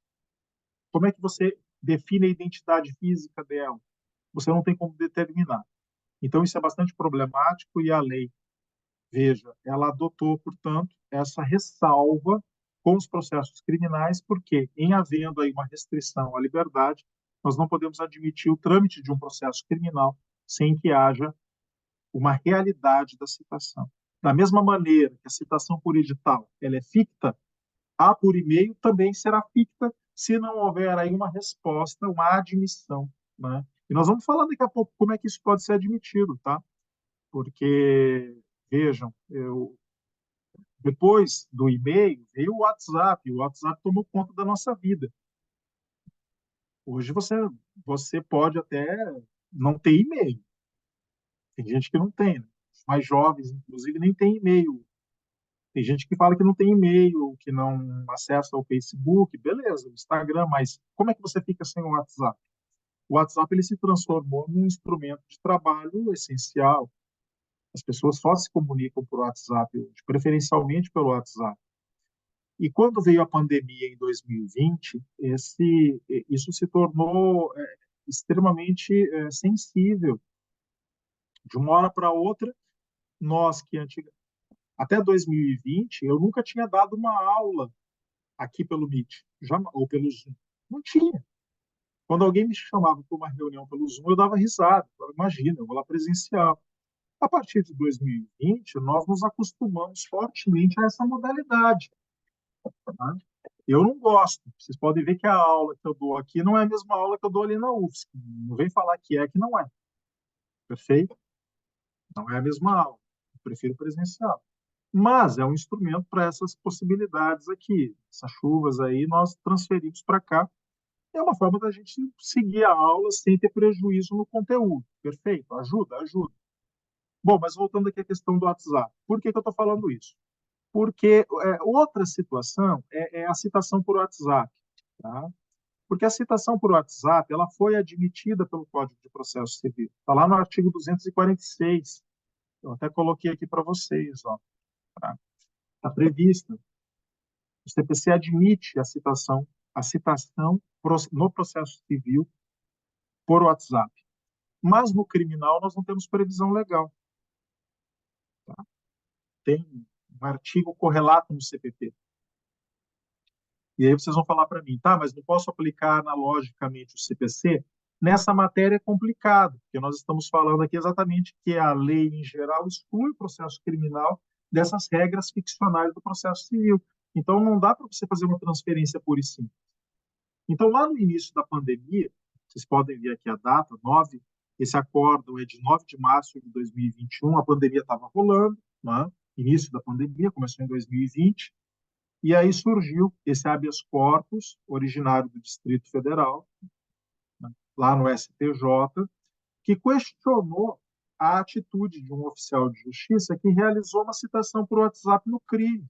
Como é que você define a identidade física dela? Você não tem como determinar. Então, isso é bastante problemático e a lei, veja, ela adotou, portanto, essa ressalva com os processos criminais, porque, em havendo aí uma restrição à liberdade, nós não podemos admitir o trâmite de um processo criminal sem que haja uma realidade da citação. Da mesma maneira que a citação por edital ela é ficta, a por e-mail também será ficta se não houver aí uma resposta, uma admissão, né? E nós vamos falar daqui a pouco como é que isso pode ser admitido, tá? Porque, vejam, depois do e-mail veio o WhatsApp tomou conta da nossa vida. Hoje você pode até não ter e-mail. Tem gente que não tem, né? Os mais jovens, inclusive, nem tem e-mail. Tem gente que fala que não tem e-mail, que não acessa o Facebook, beleza, o Instagram, mas como é que você fica sem o WhatsApp? O WhatsApp ele se transformou num instrumento de trabalho essencial. As pessoas só se comunicam por WhatsApp hoje, preferencialmente pelo WhatsApp. E quando veio a pandemia em 2020, isso se tornou extremamente sensível. De uma hora para outra, nós que até 2020, eu nunca tinha dado uma aula aqui pelo Meet, ou pelo Zoom. Não tinha. Quando alguém me chamava para uma reunião pelo Zoom, eu dava risada. Imagina, eu vou lá presencial. A partir de 2020, nós nos acostumamos fortemente a essa modalidade. Tá? Eu não gosto. Vocês podem ver que a aula que eu dou aqui não é a mesma aula que eu dou ali na UFSC. Não vem falar que não é. Perfeito? Não é a mesma aula. Eu prefiro presencial. Mas é um instrumento para essas possibilidades aqui. Essas chuvas aí, nós transferimos para cá. É uma forma da gente seguir a aula sem ter prejuízo no conteúdo. Perfeito? Ajuda, ajuda. Bom, mas voltando aqui à questão do WhatsApp. Por que eu estou falando isso? Porque outra situação é a citação por WhatsApp. Tá? Porque a citação por WhatsApp ela foi admitida pelo Código de Processo Civil. Está lá no artigo 246. Eu até coloquei aqui para vocês, ó, está prevista. O CPC admite a citação no processo civil por WhatsApp. Mas no criminal nós não temos previsão legal. Tá? Tem um artigo correlato no CPP. E aí vocês vão falar para mim, tá, mas não posso aplicar analogicamente o CPC? Nessa matéria é complicado, porque nós estamos falando aqui exatamente que a lei, em geral, exclui o processo criminal dessas regras ficcionais do processo civil. Então, não dá para você fazer uma transferência pura e simples. Então, lá no início da pandemia, vocês podem ver aqui a data, esse acórdão é de 9 de março de 2021, a pandemia estava rolando, né? Início da pandemia, começou em 2020, e aí surgiu esse habeas corpus, originário do Distrito Federal, né, lá no STJ, que questionou a atitude de um oficial de justiça que realizou uma citação por WhatsApp no crime.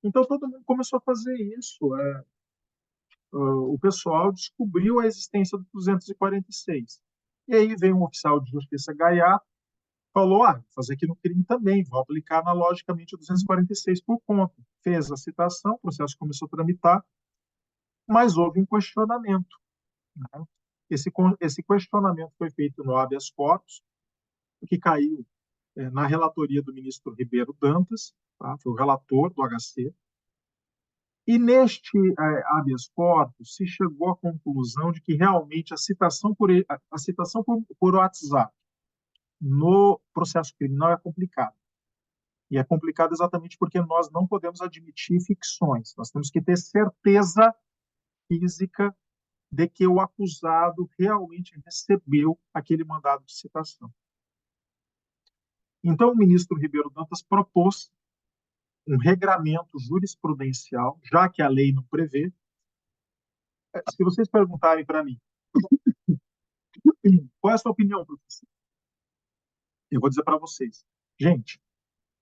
Então, todo mundo começou a fazer isso. O pessoal descobriu a existência do 246. E aí veio um oficial de justiça gaiato, falou, vou fazer aqui no crime também, vou aplicar analogicamente o 246 por conta. Fez a citação, o processo começou a tramitar, mas houve um questionamento. Né? Esse questionamento foi feito no habeas corpus, que caiu na relatoria do ministro Ribeiro Dantas, tá? Foi o relator do HC, e neste habeas corpus se chegou à conclusão de que realmente a citação por WhatsApp no processo criminal é complicada. E é complicado exatamente porque nós não podemos admitir ficções. Nós temos que ter certeza física de que o acusado realmente recebeu aquele mandado de citação. Então, o ministro Ribeiro Dantas propôs um regramento jurisprudencial, já que a lei não prevê. Se vocês perguntarem para mim, qual é a sua opinião, professor? Eu vou dizer para vocês, gente,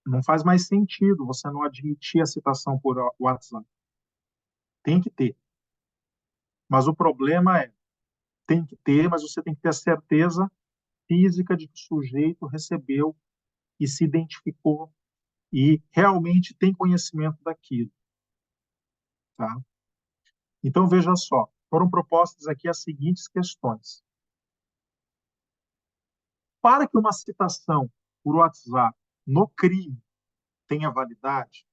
não faz mais sentido você não admitir a citação por WhatsApp. Tem que ter. Mas o problema tem que ter, mas você tem que ter a certeza física de que o sujeito recebeu e se identificou e realmente tem conhecimento daquilo. Tá? Então, veja só, foram propostas aqui as seguintes questões. Para que uma citação por WhatsApp no crime tenha validade,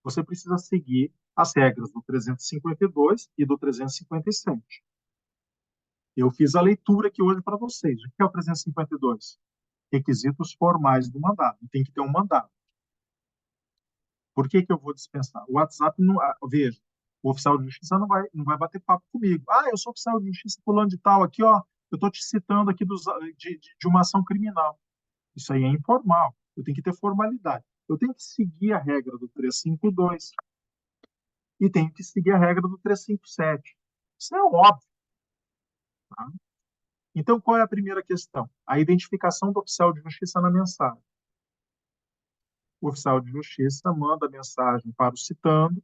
você precisa seguir as regras do 352 e do 357. Eu fiz a leitura aqui hoje para vocês. O que é o 352? Requisitos formais do mandado. Tem que ter um mandado. Por que eu vou dispensar? O WhatsApp, não, veja, o oficial de justiça não vai bater papo comigo. Eu sou oficial de justiça fulano de tal, aqui, ó, eu estou te citando aqui de uma ação criminal. Isso aí é informal. Eu tenho que ter formalidade. Eu tenho que seguir a regra do 352 e tenho que seguir a regra do 357. Isso é óbvio. Tá? Então, qual é a primeira questão? A identificação do oficial de justiça na mensagem. O oficial de justiça manda a mensagem para o citando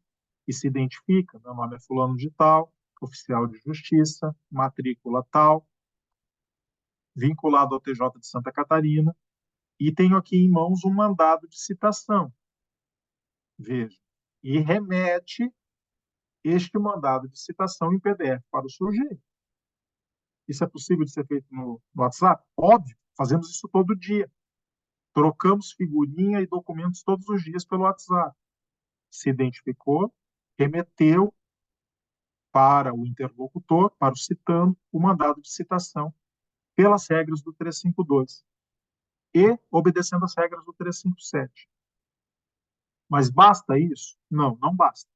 e se identifica. Meu nome é fulano de tal, oficial de justiça, matrícula tal, vinculado ao TJ de Santa Catarina, e tenho aqui em mãos um mandado de citação. Veja. E remete este mandado de citação em PDF para o sujeito. Isso é possível de ser feito no WhatsApp? Óbvio, fazemos isso todo dia. Trocamos figurinha e documentos todos os dias pelo WhatsApp. Se identificou, remeteu para o interlocutor, para o citando, o mandado de citação pelas regras do 352 e obedecendo as regras do 357. Mas basta isso? Não, não basta.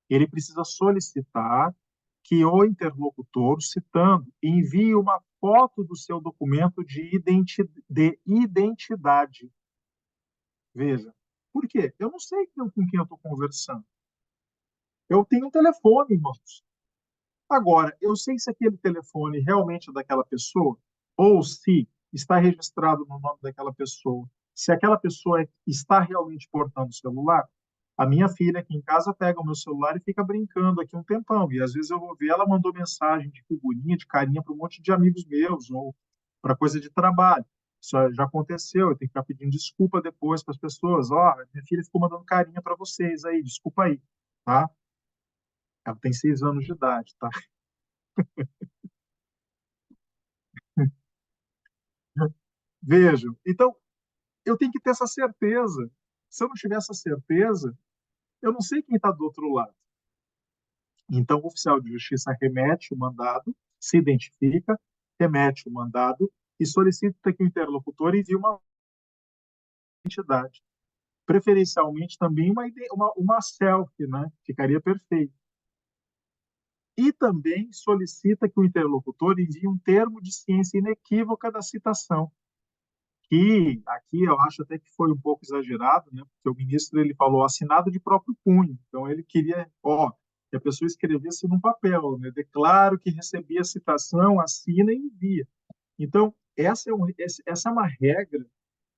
Ele precisa solicitar que o interlocutor, citando, envie uma foto do seu documento de identidade. Veja, por quê? Eu não sei com quem eu estou conversando. Eu tenho um telefone, irmãos. Agora, eu sei se aquele telefone realmente é daquela pessoa ou se está registrado no nome daquela pessoa. Se aquela pessoa está realmente portando o celular, a minha filha aqui em casa pega o meu celular e fica brincando aqui um tempão. E às vezes eu vou ver, ela mandou mensagem de figurinha, de carinha para um monte de amigos meus ou para coisa de trabalho. Isso já aconteceu, eu tenho que ficar pedindo desculpa depois para as pessoas. Ó, minha filha ficou mandando carinha para vocês aí, desculpa aí, tá? Ela tem 6 anos de idade, tá? Vejam. Então, eu tenho que ter essa certeza. Se eu não tiver essa certeza, eu não sei quem está do outro lado. Então, o oficial de justiça remete o mandado, se identifica, remete o mandado e solicita que o interlocutor envie uma identidade. Preferencialmente também uma selfie, né? Ficaria perfeito. E também solicita que o interlocutor envie um termo de ciência inequívoca da citação, que aqui eu acho até que foi um pouco exagerado, né? Porque o ministro ele falou assinado de próprio punho, então ele queria, ó, que a pessoa escrevesse num papel, né? Declaro que recebi a citação, assina e envia. Então essa é uma regra,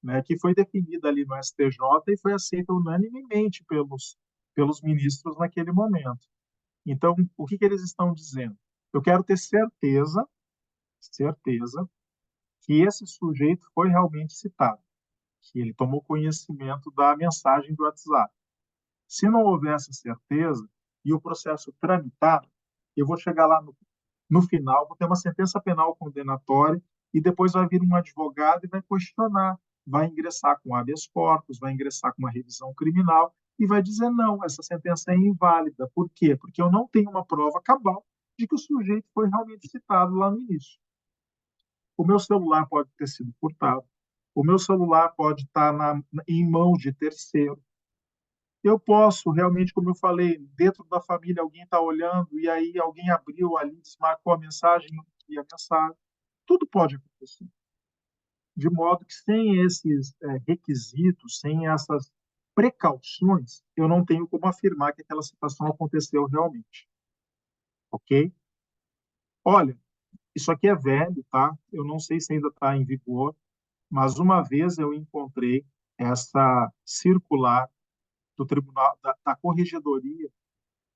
né? Que foi definida ali no STJ e foi aceita unanimemente pelos ministros naquele momento. Então, o que eles estão dizendo? Eu quero ter certeza que esse sujeito foi realmente citado, que ele tomou conhecimento da mensagem do WhatsApp. Se não houver essa certeza e o processo tramitar, eu vou chegar lá no final, vou ter uma sentença penal condenatória e depois vai vir um advogado e vai questionar, vai ingressar com habeas corpus, vai ingressar com uma revisão criminal e vai dizer não, essa sentença é inválida. Por quê? Porque eu não tenho uma prova cabal de que o sujeito foi realmente citado lá no início. O meu celular pode ter sido furtado, o meu celular pode estar em mãos de terceiro. Eu posso realmente, como eu falei, dentro da família alguém está olhando e aí alguém abriu ali, desmarcou a mensagem e a mensagem. Tudo pode acontecer. De modo que sem esses requisitos, sem essas precauções, eu não tenho como afirmar que aquela situação aconteceu realmente. Ok? Olha, isso aqui é velho, tá? Eu não sei se ainda está em vigor, mas uma vez eu encontrei essa circular do Tribunal da Corregedoria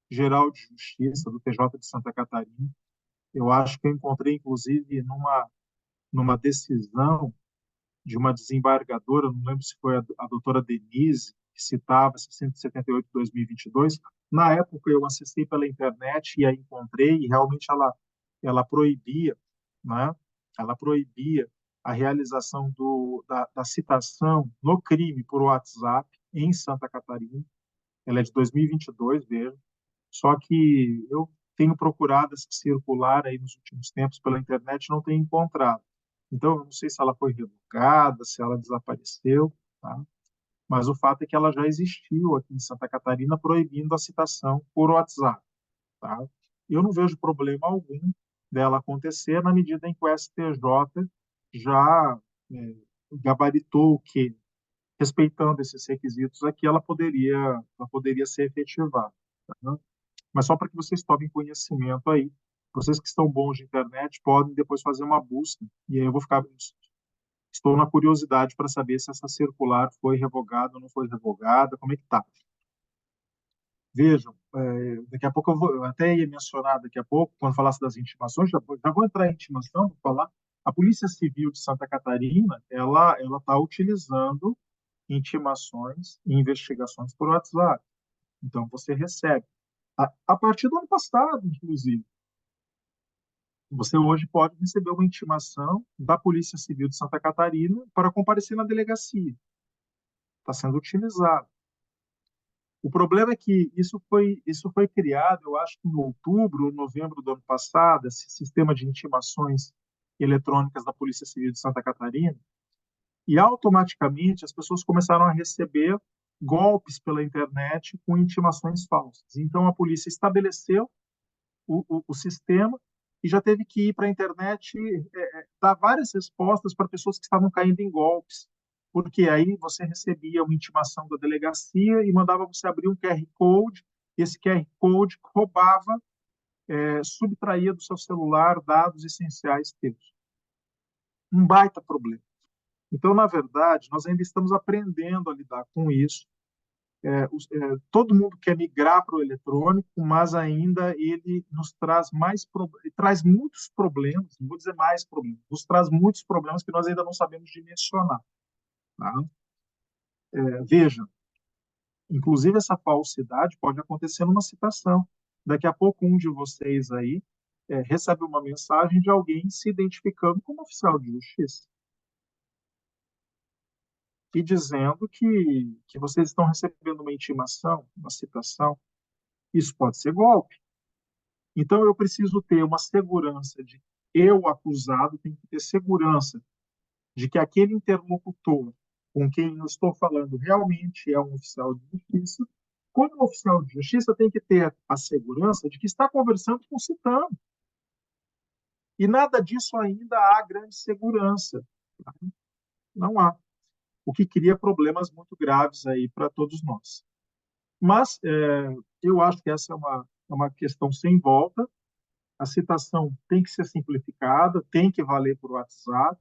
Geral de Justiça do TJ de Santa Catarina. Eu acho que eu encontrei, inclusive, numa decisão de uma desembargadora, não lembro se foi a doutora Denise, que citava 178/2022. Na época, eu acessei pela internet e a encontrei, e realmente ela proibia, né? Ela proibia a realização da citação no crime por WhatsApp em Santa Catarina. Ela é de 2022, veja. Só que eu tenho procurado essa circular aí nos últimos tempos pela internet e não tenho encontrado. Então, eu não sei se ela foi revogada, se ela desapareceu, tá? Mas o fato é que ela já existiu aqui em Santa Catarina proibindo a citação por WhatsApp, tá? Eu não vejo problema algum dela acontecer na medida em que o STJ já gabaritou que, respeitando esses requisitos aqui, ela poderia ser efetivada, tá? Mas só para que vocês tomem conhecimento aí. Vocês que estão bons de internet podem depois fazer uma busca. E aí eu vou ficar. Estou na curiosidade para saber se essa circular foi revogada ou não foi revogada, como é que está. Vejam, daqui a pouco eu até ia mencionar daqui a pouco, quando falasse das intimações, já vou entrar em intimação, vou falar. A Polícia Civil de Santa Catarina, ela está utilizando intimações e investigações por WhatsApp. Então, você recebe. A partir do ano passado, inclusive. Você hoje pode receber uma intimação da Polícia Civil de Santa Catarina para comparecer na delegacia. Está sendo utilizado. O problema é que isso foi criado, eu acho que em outubro ou novembro do ano passado, esse sistema de intimações eletrônicas da Polícia Civil de Santa Catarina, e automaticamente as pessoas começaram a receber golpes pela internet com intimações falsas. Então a polícia estabeleceu o sistema e já teve que ir para a internet dar várias respostas para pessoas que estavam caindo em golpes, porque aí você recebia uma intimação da delegacia e mandava você abrir um QR Code, esse QR Code roubava, subtraía do seu celular dados essenciais teus. Um baita problema. Então, na verdade, nós ainda estamos aprendendo a lidar com isso, todo mundo quer migrar para o eletrônico, mas ainda ele nos traz traz muitos problemas, não vou dizer mais problemas, nos traz muitos problemas que nós ainda não sabemos dimensionar. Tá? Veja, inclusive essa falsidade pode acontecer numa citação. Daqui a pouco um de vocês aí recebe uma mensagem de alguém se identificando como oficial de justiça e dizendo que vocês estão recebendo uma intimação, uma citação. Isso pode ser golpe. Então, eu preciso ter uma segurança de eu, acusado, tenho que ter segurança de que aquele interlocutor com quem eu estou falando realmente é um oficial de justiça. Como oficial de justiça, tem que ter a segurança de que está conversando com o citando. E nada disso ainda há grande segurança. Tá? Não há. O que cria problemas muito graves aí para todos nós. Mas eu acho que essa é uma questão sem volta. A citação tem que ser simplificada, tem que valer por WhatsApp,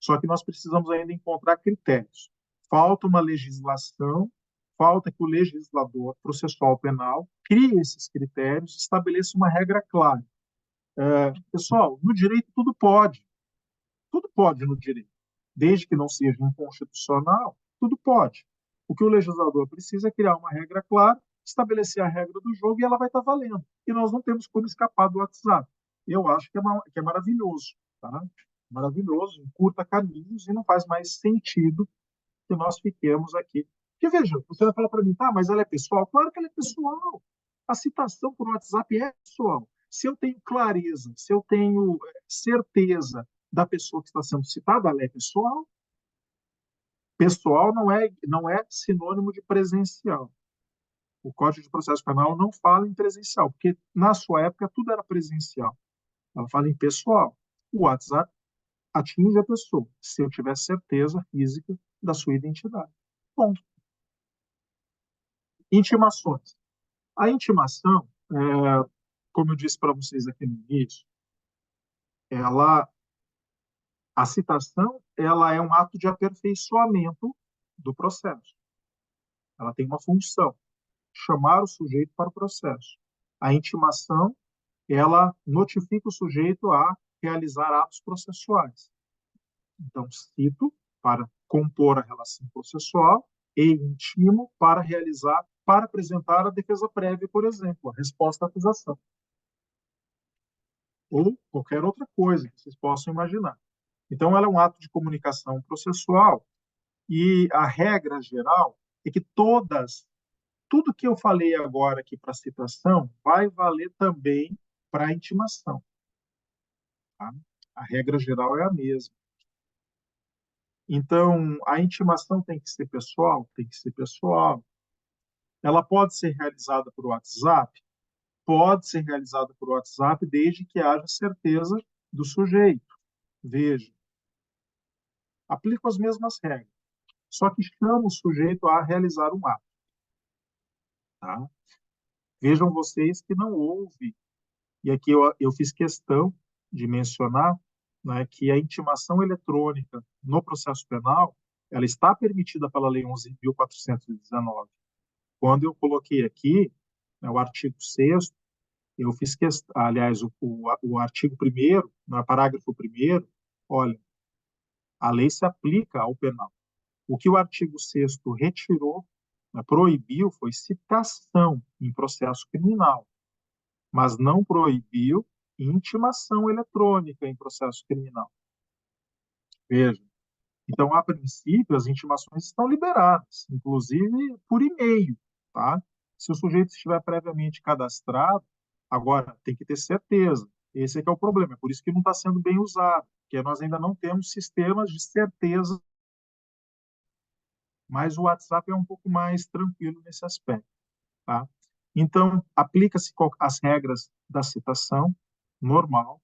só que nós precisamos ainda encontrar critérios. Falta uma legislação, falta que o legislador processual penal crie esses critérios, estabeleça uma regra clara. Pessoal, no direito tudo pode no direito, desde que não seja inconstitucional, tudo pode. O que o legislador precisa é criar uma regra clara, estabelecer a regra do jogo e ela vai estar valendo. E nós não temos como escapar do WhatsApp. Eu acho que é maravilhoso, tá? Maravilhoso, encurta caminhos e não faz mais sentido que nós fiquemos aqui. Porque veja, você vai falar para mim, tá, mas ela é pessoal? Claro que ela é pessoal. A citação por WhatsApp é pessoal. Se eu tenho clareza, se eu tenho certeza da pessoa que está sendo citada, ela é pessoal. Pessoal não é sinônimo de presencial. O Código de Processo Penal não fala em presencial, porque na sua época tudo era presencial. Ela fala em pessoal. O WhatsApp atinge a pessoa, se eu tiver certeza física da sua identidade. Bom, intimações. A intimação, como eu disse para vocês aqui no início, a citação ela é um ato de aperfeiçoamento do processo. Ela tem uma função, chamar o sujeito para o processo. A intimação, ela notifica o sujeito a realizar atos processuais. Então, cito para compor a relação processual e intimo para apresentar a defesa prévia, por exemplo, a resposta à acusação. Ou qualquer outra coisa que vocês possam imaginar. Então, ela é um ato de comunicação processual e a regra geral é que tudo que eu falei agora aqui para a citação vai valer também para a intimação. Tá? A regra geral é a mesma. Então, a intimação tem que ser pessoal? Tem que ser pessoal. Ela pode ser realizada por WhatsApp? Pode ser realizada por WhatsApp, desde que haja certeza do sujeito. Veja, aplico as mesmas regras, só que chamo o sujeito a realizar um ato. Tá? Vejam vocês que não houve, e aqui eu fiz questão de mencionar, né, que a intimação eletrônica no processo penal ela está permitida pela Lei 11.419. Quando eu coloquei aqui, né, o artigo 6º, eu fiz questão, aliás, o artigo 1º, no parágrafo 1º, olha, a lei se aplica ao penal. O que o artigo 6º retirou, né, proibiu, foi citação em processo criminal, mas não proibiu intimação eletrônica em processo criminal. Veja, então, a princípio, as intimações estão liberadas, inclusive por e-mail, tá? Se o sujeito estiver previamente cadastrado, agora tem que ter certeza. Esse é que é o problema, é por isso que não está sendo bem usado, porque nós ainda não temos sistemas de certeza, mas o WhatsApp é um pouco mais tranquilo nesse aspecto, tá? Então, aplica-se as regras da citação, normal,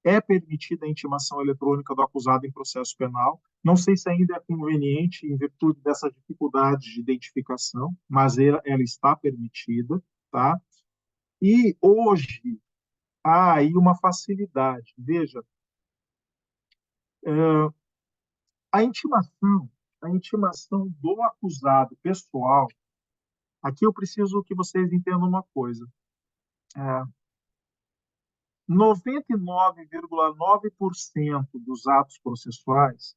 é permitida a intimação eletrônica do acusado em processo penal. Não sei se ainda é conveniente em virtude dessa dificuldade de identificação, mas ela está permitida, tá? E hoje há aí uma facilidade. Veja, a intimação do acusado pessoal, Aqui eu preciso que vocês entendam uma coisa. 99,9% dos atos processuais,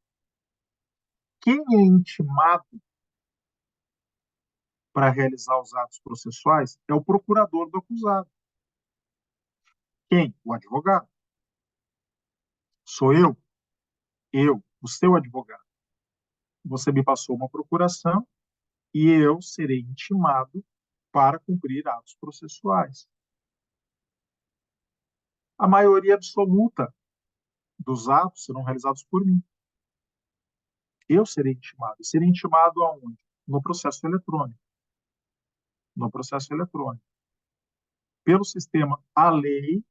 quem é intimado para realizar os atos processuais é o procurador do acusado. Quem? O advogado. Sou eu, o seu advogado. Você me passou uma procuração e eu serei intimado para cumprir atos processuais. A maioria absoluta dos atos serão realizados por mim. Eu serei intimado. E serei intimado aonde? No processo eletrônico. No processo eletrônico. Pelo sistema, a lei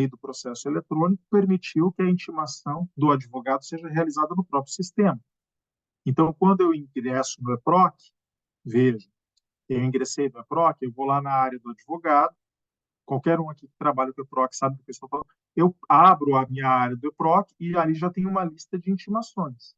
do processo eletrônico permitiu que a intimação do advogado seja realizada no próprio sistema. Então, quando eu ingresso no EPROC, veja, eu ingressei no EPROC, eu vou lá na área do advogado, qualquer um aqui que trabalha com o EPROC sabe do que eu estou falando, eu abro a minha área do EPROC e ali já tem uma lista de intimações.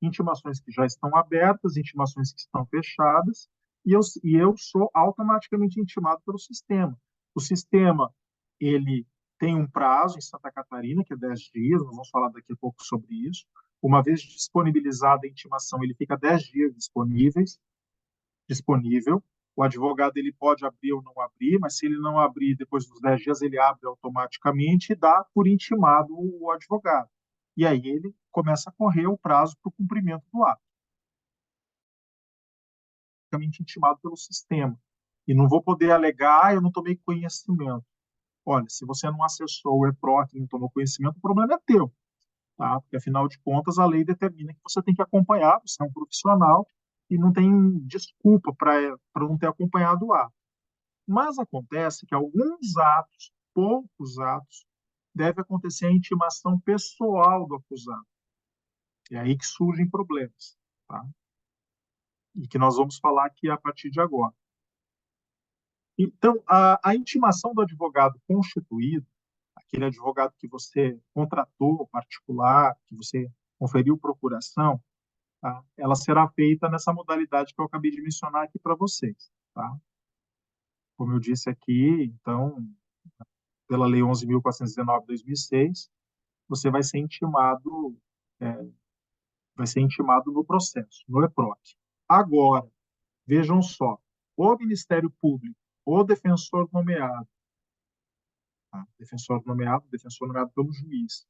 Intimações que já estão abertas, intimações que estão fechadas, e eu sou automaticamente intimado pelo sistema. O sistema, ele tem um prazo em Santa Catarina, que é 10 dias, nós vamos falar daqui a pouco sobre isso. Uma vez disponibilizada a intimação, ele fica 10 dias disponível. O advogado ele pode abrir ou não abrir, mas se ele não abrir depois dos 10 dias, ele abre automaticamente e dá por intimado o advogado. E aí ele começa a correr o prazo para o cumprimento do ato. Intimado pelo sistema. E não vou poder alegar, eu não tomei conhecimento. Olha, se você não acessou o EPROC e não tomou conhecimento, o problema é teu. Tá? Porque, afinal de contas, a lei determina que você tem que acompanhar, você é um profissional e não tem desculpa para não ter acompanhado o ato. Mas acontece que alguns atos, poucos atos, deve acontecer a intimação pessoal do acusado. É aí que surgem problemas, tá? E que nós vamos falar aqui a partir de agora. Então, a intimação do advogado constituído, aquele advogado que você contratou particular, que você conferiu procuração, tá? Ela será feita nessa modalidade que eu acabei de mencionar aqui para vocês, tá? Como eu disse aqui, então, pela Lei 11.419 de 2006, você é, vai ser intimado no processo, no EPROC. Agora, vejam só, o Ministério Público, o defensor nomeado, tá? Defensor nomeado pelo juiz,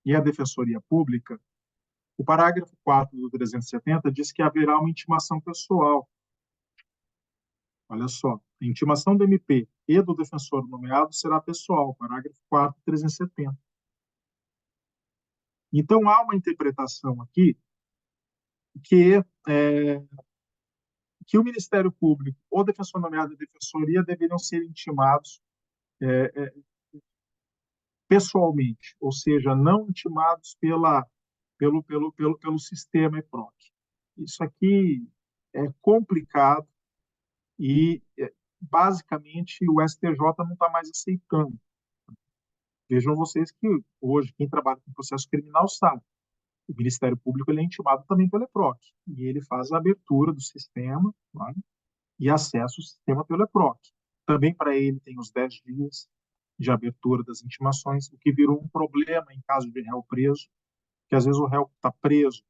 e a Defensoria Pública, o parágrafo 4 do 370 diz que haverá uma intimação pessoal. Olha só, a intimação do MP e do defensor nomeado será pessoal, parágrafo 4 do 370. Então, há uma interpretação aqui que, que o Ministério Público, o defensor nomeado e a defensoria deveriam ser intimados pessoalmente, ou seja, não intimados pelo sistema EPROC. Isso aqui é complicado e, basicamente, o STJ não está mais aceitando. Vejam vocês que hoje, quem trabalha com processo criminal sabe, o Ministério Público ele é intimado também pelo EPROC, e ele faz a abertura do sistema, né, e acessa o sistema pelo EPROC. Também para ele tem os 10 dias de abertura das intimações, o que virou um problema em caso de réu preso, que às vezes o réu está preso,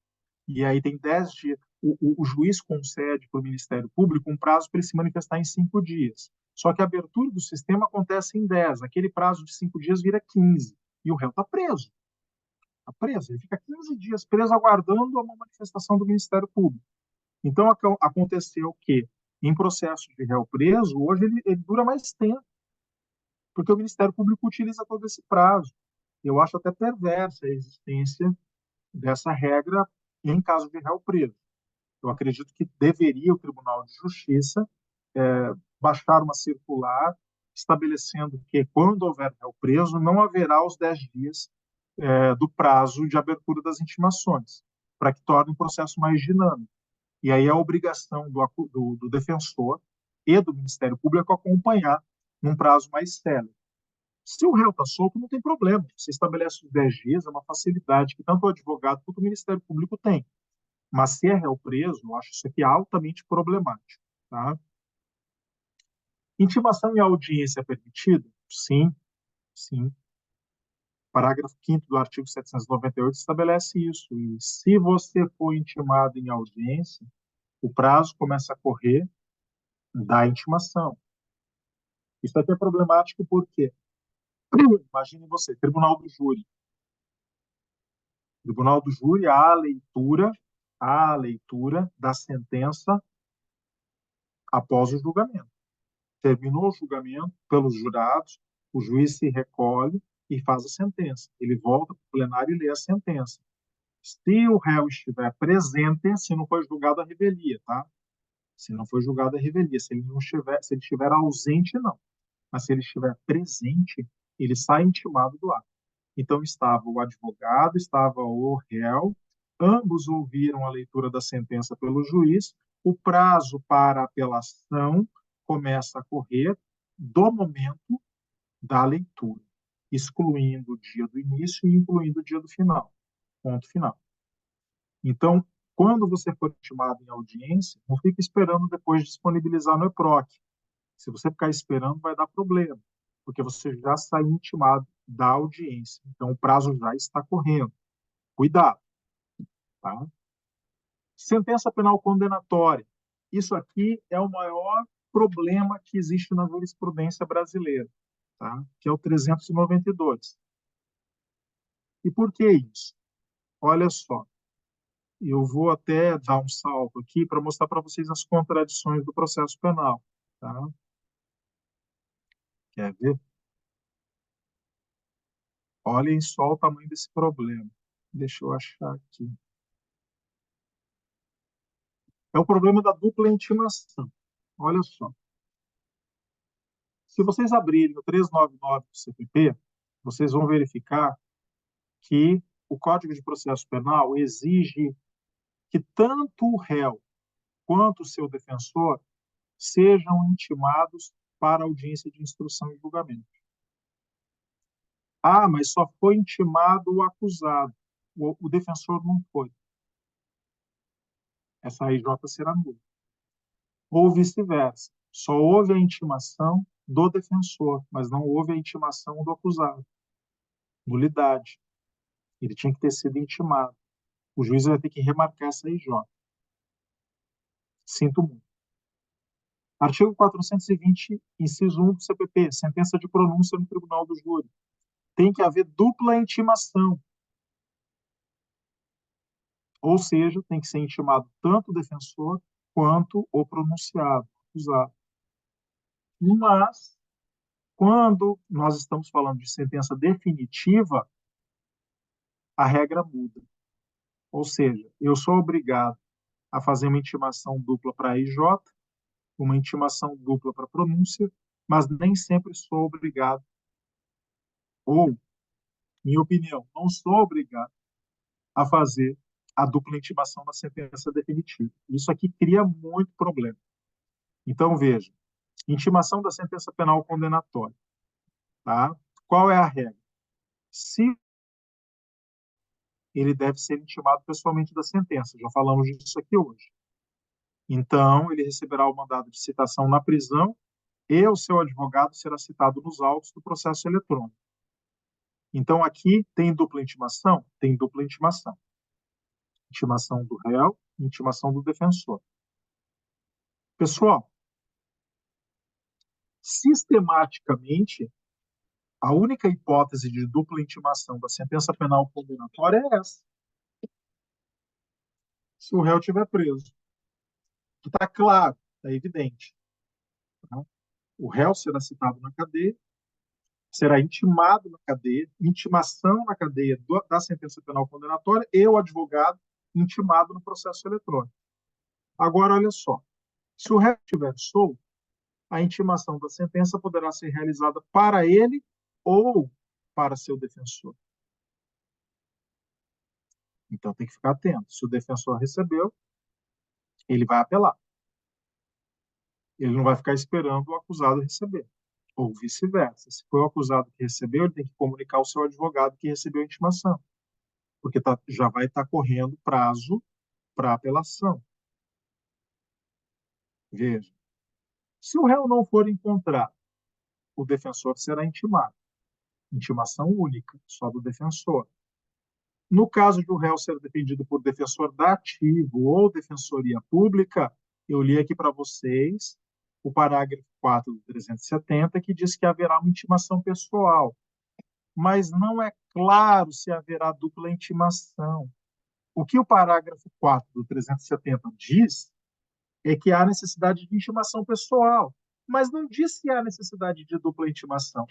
e aí tem 10 dias, o juiz concede para o Ministério Público um prazo para ele se manifestar em 5 dias. Só que a abertura do sistema acontece em 10, aquele prazo de 5 dias vira 15, e o réu está preso. Está preso, ele fica 15 dias preso aguardando a manifestação do Ministério Público. Então, aconteceu que, em processo de réu preso, hoje ele dura mais tempo, porque o Ministério Público utiliza todo esse prazo. Eu acho até perversa a existência dessa regra em caso de réu preso. Eu acredito que deveria o Tribunal de Justiça baixar uma circular estabelecendo que, quando houver réu preso, não haverá os 10 dias do prazo de abertura das intimações, para que torne o processo mais dinâmico. E aí a obrigação do defensor e do Ministério Público acompanhar num prazo mais célere. Se o réu está solto, não tem problema. Você estabelece os 10 dias, é uma facilidade que tanto o advogado quanto o Ministério Público tem. Mas se é réu preso, eu acho isso aqui altamente problemático. Tá? Intimação em audiência é permitida? Sim, sim. Parágrafo 5º do artigo 798 estabelece isso. E se você for intimado em audiência, o prazo começa a correr da intimação. Isso aqui é problemático porque, imagine você, tribunal do júri. Tribunal do júri, a leitura da sentença após o julgamento. Terminou o julgamento pelos jurados, o juiz se recolhe e faz a sentença. Ele volta para o plenário e lê a sentença. Se o réu estiver presente, se não foi julgada a revelia, tá? Se não foi julgada a revelia, se ele estiver ausente, não. Mas se ele estiver presente, ele sai intimado do ato. Então estava o advogado, estava o réu, ambos ouviram a leitura da sentença pelo juiz. O prazo para apelação começa a correr do momento da leitura, excluindo o dia do início e incluindo o dia do final. Ponto final. Então, quando você for intimado em audiência, não fique esperando depois disponibilizar no EPROC. Se você ficar esperando, vai dar problema, porque você já saiu intimado da audiência. Então, o prazo já está correndo. Cuidado. Tá? Sentença penal condenatória. Isso aqui é o maior problema que existe na jurisprudência brasileira, tá? Que é o 392. E por que isso? Olha só. Eu vou até dar um salto aqui para mostrar para vocês as contradições do processo penal. Tá? Quer ver? Olhem só o tamanho desse problema. Deixa eu achar aqui. É o problema da dupla intimação. Olha só. Se vocês abrirem o 399 do CPP, vocês vão verificar que o Código de Processo Penal exige que tanto o réu quanto o seu defensor sejam intimados para audiência de instrução e julgamento. Ah, mas só foi intimado o acusado, o defensor não foi. Essa AIJ será nula. Ou vice-versa. Só houve a intimação do defensor, mas não houve a intimação do acusado. Nulidade. Ele tinha que ter sido intimado. O juiz vai ter que remarcar essa AIJ. Sinto muito. Artigo 420, inciso 1 do CPP, sentença de pronúncia no tribunal do júri. Tem que haver dupla intimação. Ou seja, tem que ser intimado tanto o defensor quanto o pronunciado, acusado. Mas, quando nós estamos falando de sentença definitiva, a regra muda. Ou seja, eu sou obrigado a fazer uma intimação dupla para a IJ, uma intimação dupla para a pronúncia, mas nem sempre sou obrigado, ou, minha opinião, não sou obrigado a fazer a dupla intimação na sentença definitiva. Isso aqui cria muito problema. Então, veja, intimação da sentença penal condenatória. Tá? Qual é a regra? Se ele deve ser intimado pessoalmente da sentença, já falamos disso aqui hoje. Então, ele receberá o mandado de citação na prisão e o seu advogado será citado nos autos do processo eletrônico. Então, aqui tem dupla intimação? Tem dupla intimação. Intimação do réu, intimação do defensor. Pessoal, sistematicamente, a única hipótese de dupla intimação da sentença penal condenatória é essa. Se o réu estiver preso. Está claro, está evidente. Tá? O réu será citado na cadeia, será intimado na cadeia, intimação na cadeia da sentença penal condenatória e o advogado intimado no processo eletrônico. Agora, olha só. Se o réu estiver solto, a intimação da sentença poderá ser realizada para ele ou para seu defensor. Então, tem que ficar atento. Se o defensor recebeu, ele vai apelar. Ele não vai ficar esperando o acusado receber. Ou vice-versa. Se foi o acusado que recebeu, ele tem que comunicar ao seu advogado que recebeu a intimação. Porque já vai estar correndo prazo para apelação. Veja. Se o réu não for encontrado, o defensor será intimado. Intimação única, só do defensor. No caso de o réu ser defendido por defensor dativo ou defensoria pública, eu li aqui para vocês o parágrafo 4 do 370, que diz que haverá uma intimação pessoal, mas não é claro se haverá dupla intimação. O que o parágrafo 4 do 370 diz é que há necessidade de intimação pessoal, mas não diz se há necessidade de dupla intimação.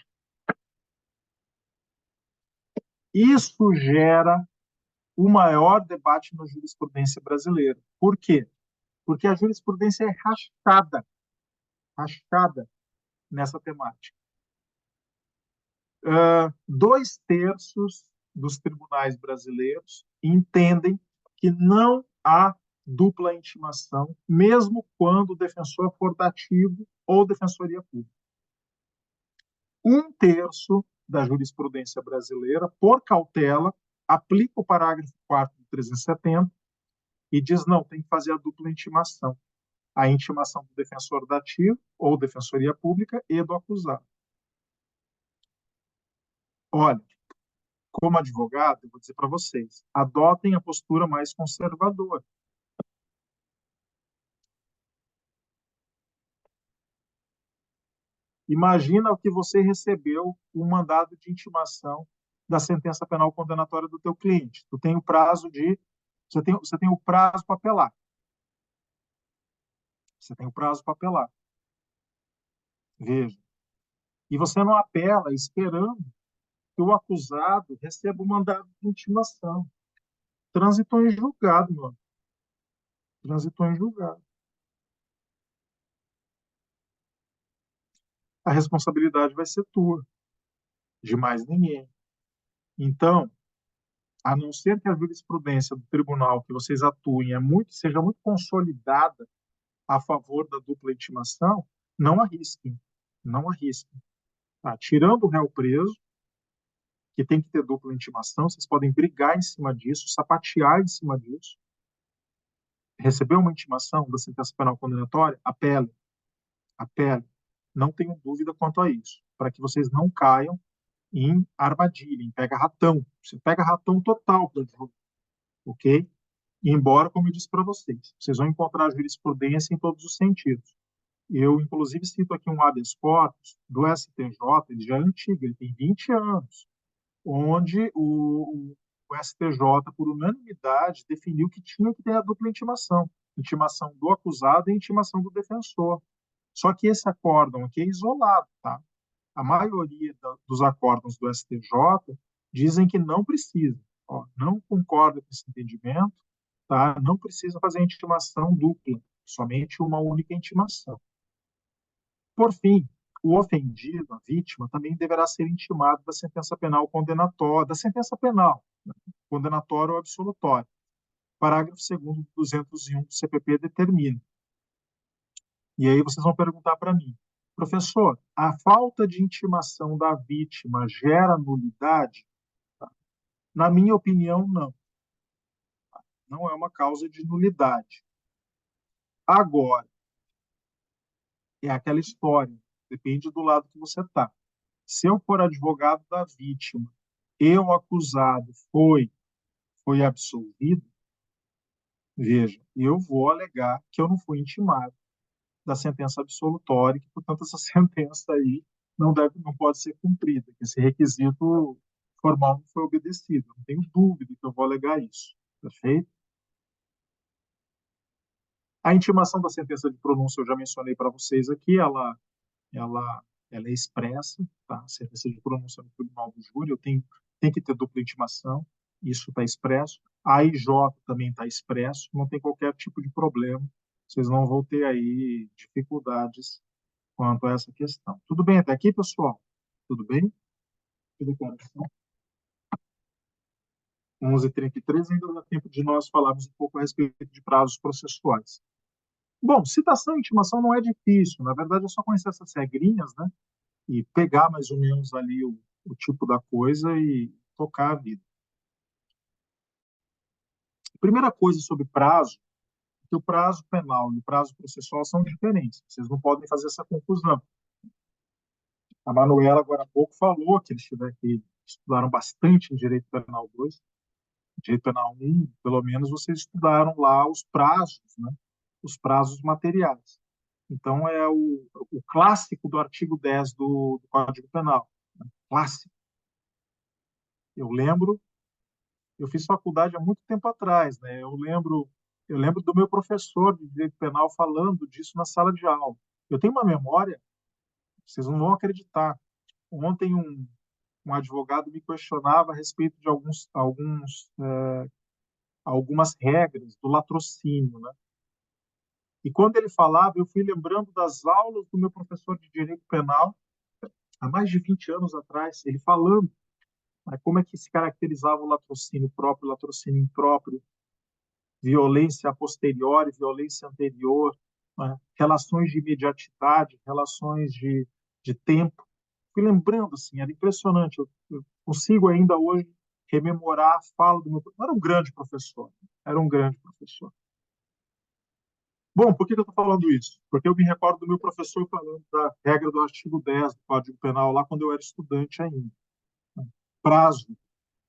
Isso gera o maior debate na jurisprudência brasileira. Por quê? Porque a jurisprudência é rachada nessa temática. 2/3 dos tribunais brasileiros entendem que não há dupla intimação, mesmo quando o defensor for dativo ou defensoria pública. 1/3 da jurisprudência brasileira, por cautela, aplica o parágrafo 4 do 370 e diz, não, tem que fazer a dupla intimação. A intimação do defensor dativo ou defensoria pública e do acusado. Olha, como advogado, eu vou dizer para vocês, adotem a postura mais conservadora. Imagina o que você recebeu o mandado de intimação da sentença penal condenatória do teu cliente. Você tem o prazo para apelar. Você tem o prazo para apelar. Veja. E você não apela esperando que o acusado receba o mandado de intimação. Transitou em julgado, mano. Transitou em julgado. A responsabilidade vai ser tua, de mais ninguém. Então, a não ser que a jurisprudência do tribunal que vocês atuem seja muito consolidada a favor da dupla intimação, não arrisquem. Não arrisquem. Tá? Tirando o réu preso, que tem que ter dupla intimação, vocês podem brigar em cima disso, sapatear em cima disso. Recebeu uma intimação da sentença penal condenatória? Apele. Apele. Não tenho dúvida quanto a isso, para que vocês não caiam em armadilha, em pega-ratão. Você pega ratão total para jogo, ok? E embora, como eu disse para vocês vão encontrar jurisprudência em todos os sentidos. Eu, inclusive, cito aqui um habeas corpus do STJ, ele já é antigo, ele tem 20 anos, onde o STJ, por unanimidade, definiu que tinha que ter a dupla intimação. Intimação do acusado e intimação do defensor. Só que esse acórdão aqui é isolado, tá? A maioria dos acórdãos do STJ dizem que não precisa. Ó, não concorda com esse entendimento, tá? Não precisa fazer intimação dupla, somente uma única intimação. Por fim, o ofendido, a vítima, também deverá ser intimado da sentença penal condenatória, da sentença penal, né, condenatória ou absolutória. Parágrafo 2º do 201 do CPP determina. E aí vocês vão perguntar para mim, professor, a falta de intimação da vítima gera nulidade? Na minha opinião, não. Não é uma causa de nulidade. Agora, é aquela história, depende do lado que você está. Se eu for advogado da vítima e o acusado foi absolvido, veja, eu vou alegar que eu não fui intimado da sentença absolutória, que, portanto, essa sentença aí não pode ser cumprida, que esse requisito formal não foi obedecido. Não tenho dúvida que eu vou alegar isso. Perfeito? A intimação da sentença de pronúncia eu já mencionei para vocês aqui, ela é expressa, tá? A sentença de pronúncia no tribunal do júri, tem que ter dupla intimação, isso está expresso. A AIJ também está expresso, não tem qualquer tipo de problema, vocês não vão ter aí dificuldades quanto a essa questão. Tudo bem até aqui, pessoal? Tudo bem? Tudo claro? 11h33, ainda dá tempo de nós falarmos um pouco a respeito de prazos processuais. Bom, citação e intimação não é difícil, na verdade é só conhecer essas regrinhas, né? E pegar mais ou menos ali o tipo da coisa e tocar a vida. Primeira coisa sobre prazo, que o prazo penal e o prazo processual são diferentes. Vocês não podem fazer essa confusão. A Manuela, agora há pouco, falou que eles tiveram que estudaram bastante em Direito Penal 2, Direito Penal 1, pelo menos vocês estudaram lá os prazos, né? Os prazos materiais. Então, é o clássico do artigo 10 do Código Penal. Né? Clássico. Eu lembro, eu fiz faculdade há muito tempo atrás, né? Eu lembro do meu professor de Direito Penal falando disso na sala de aula. Eu tenho uma memória, vocês não vão acreditar. Ontem um advogado me questionava a respeito de algumas regras do latrocínio, né? E quando ele falava, eu fui lembrando das aulas do meu professor de Direito Penal, há mais de 20 anos atrás, ele falando, né, como é que se caracterizava o latrocínio próprio, o latrocínio impróprio, violência a posteriori, violência anterior, né, relações de imediatidade, relações de tempo. Fui lembrando, assim, era impressionante. Eu consigo ainda hoje rememorar a fala do meu professor. Era um grande professor, era um grande professor. Bom, por que eu estou falando isso? Porque eu me recordo do meu professor falando da regra do artigo 10 do Código Penal, lá quando eu era estudante ainda. Prazo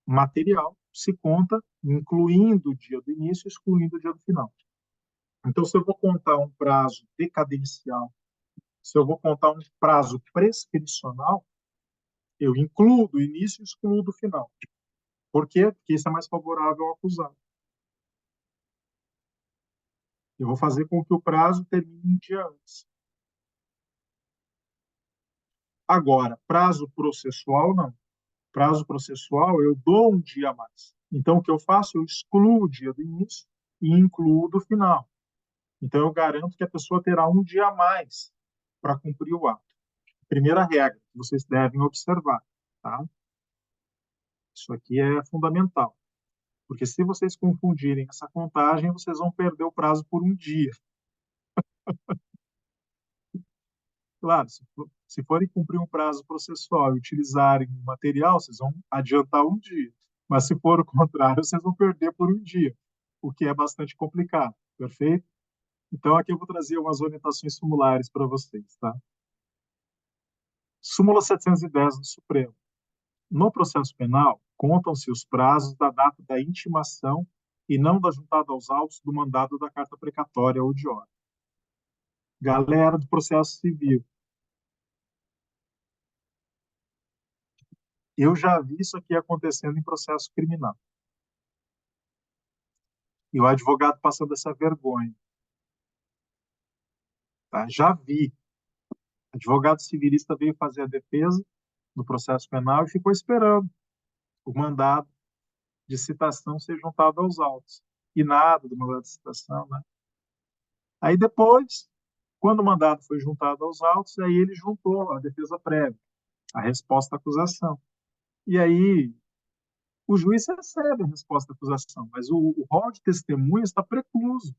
material se conta incluindo o dia do início e excluindo o dia do final. Então, se eu vou contar um prazo decadencial, se eu vou contar um prazo prescricional, eu incluo do início e excluo do final. Por quê? Porque isso é mais favorável ao acusado. Eu vou fazer com que o prazo termine um dia antes. Agora, prazo processual, não. Prazo processual, eu dou um dia a mais. Então, o que eu faço? Eu excluo o dia do início e incluo do final. Então, eu garanto que a pessoa terá um dia a mais para cumprir o ato. Primeira regra que vocês devem observar, tá? Isso aqui é fundamental, porque se vocês confundirem essa contagem, vocês vão perder o prazo por um dia. Claro, se forem cumprir um prazo processual e utilizarem o material, vocês vão adiantar um dia. Mas se for o contrário, vocês vão perder por um dia, o que é bastante complicado, perfeito? Então, aqui eu vou trazer umas orientações sumulares para vocês, tá? Súmula 710 do Supremo. No processo penal, contam-se os prazos da data da intimação e não da juntada aos autos do mandado da carta precatória ou de ordem. Galera do processo civil, eu já vi isso aqui acontecendo em processo criminal. E o advogado passando essa vergonha. Tá? Já vi. O advogado civilista veio fazer a defesa no processo penal e ficou esperando o mandado de citação ser juntado aos autos. E nada do mandado de citação, né? Aí depois, quando o mandado foi juntado aos autos, aí ele juntou a defesa prévia, a resposta à acusação. E aí o juiz recebe a resposta à acusação, mas o rol de testemunhas está precluso.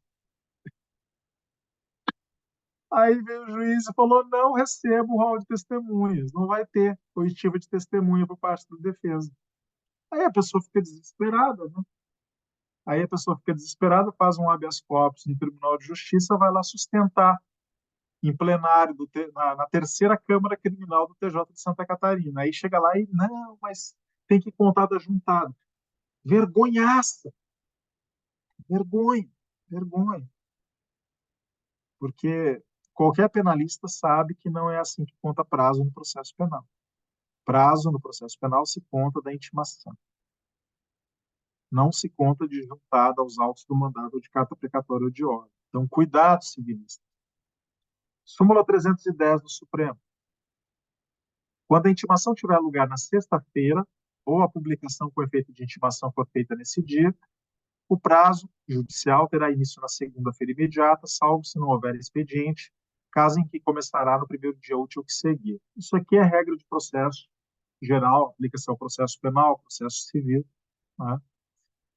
Aí veio o juiz e falou: não recebo o rol de testemunhas, não vai ter oitiva de testemunha por parte da defesa. Aí a pessoa fica desesperada, né? Aí a pessoa fica desesperada, faz um habeas corpus no Tribunal de Justiça, vai lá sustentar em plenário na terceira Câmara Criminal do TJ de Santa Catarina. Aí chega lá e, não, mas tem que contar da juntada. Vergonhaça! Vergonha! Vergonha! Porque qualquer penalista sabe que não é assim que conta prazo no processo penal. Prazo no processo penal se conta da intimação. Não se conta de juntada aos autos do mandado ou de carta precatória ou de ordem. Então, cuidado, civilista. Súmula 310 do Supremo. Quando a intimação tiver lugar na sexta-feira, ou a publicação com efeito de intimação for feita nesse dia, o prazo judicial terá início na segunda-feira imediata, salvo se não houver expediente, caso em que começará no primeiro dia útil que seguir. Isso aqui é regra de processo geral, aplica-se ao processo penal, ao processo civil. Né?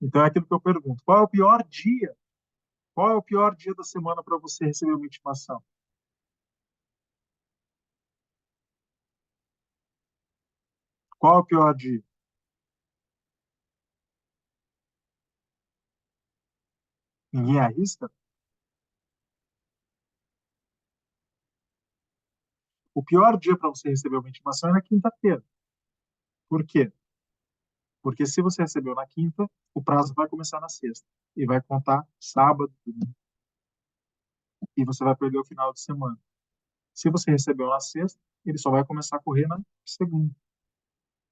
Então é aquilo que eu pergunto: qual é o pior dia? Qual é o pior dia da semana para você receber uma intimação? Qual é o pior dia? Ninguém arrisca? pior dia para você receber uma intimação é na quinta-feira. Por quê? Porque se você recebeu na quinta, o prazo vai começar na sexta e vai contar sábado, domingo, e você vai perder o final de semana. Se você recebeu na sexta, ele só vai começar a correr na segunda,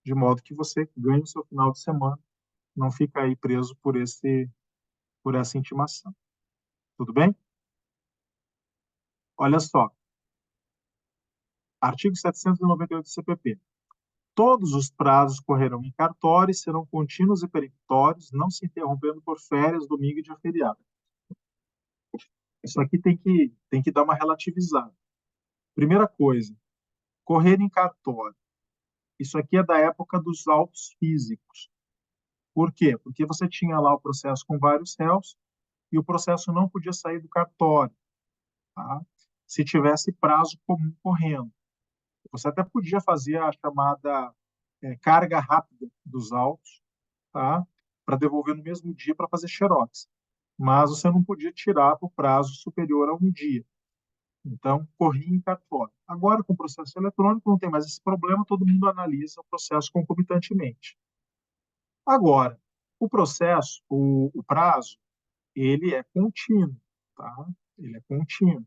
de modo que você ganhe o seu final de semana, não fica aí preso por essa intimação. Tudo bem? Olha só, artigo 798 do CPP. Todos os prazos correrão em cartório e serão contínuos e peremptórios, não se interrompendo por férias, domingo e dia feriado. Isso aqui tem que dar uma relativizada. Primeira coisa, correr em cartório. Isso aqui é da época dos autos físicos. Por quê? Porque você tinha lá o processo com vários réus e o processo não podia sair do cartório, tá? Se tivesse prazo comum correndo. Você até podia fazer a chamada carga rápida dos autos, tá? Para devolver no mesmo dia para fazer xerox. Mas você não podia tirar por prazo superior a um dia. Então, corria em cartório. Agora, com o processo eletrônico, não tem mais esse problema, todo mundo analisa o processo concomitantemente. Agora, o processo, o prazo, ele é contínuo, tá? Ele é contínuo.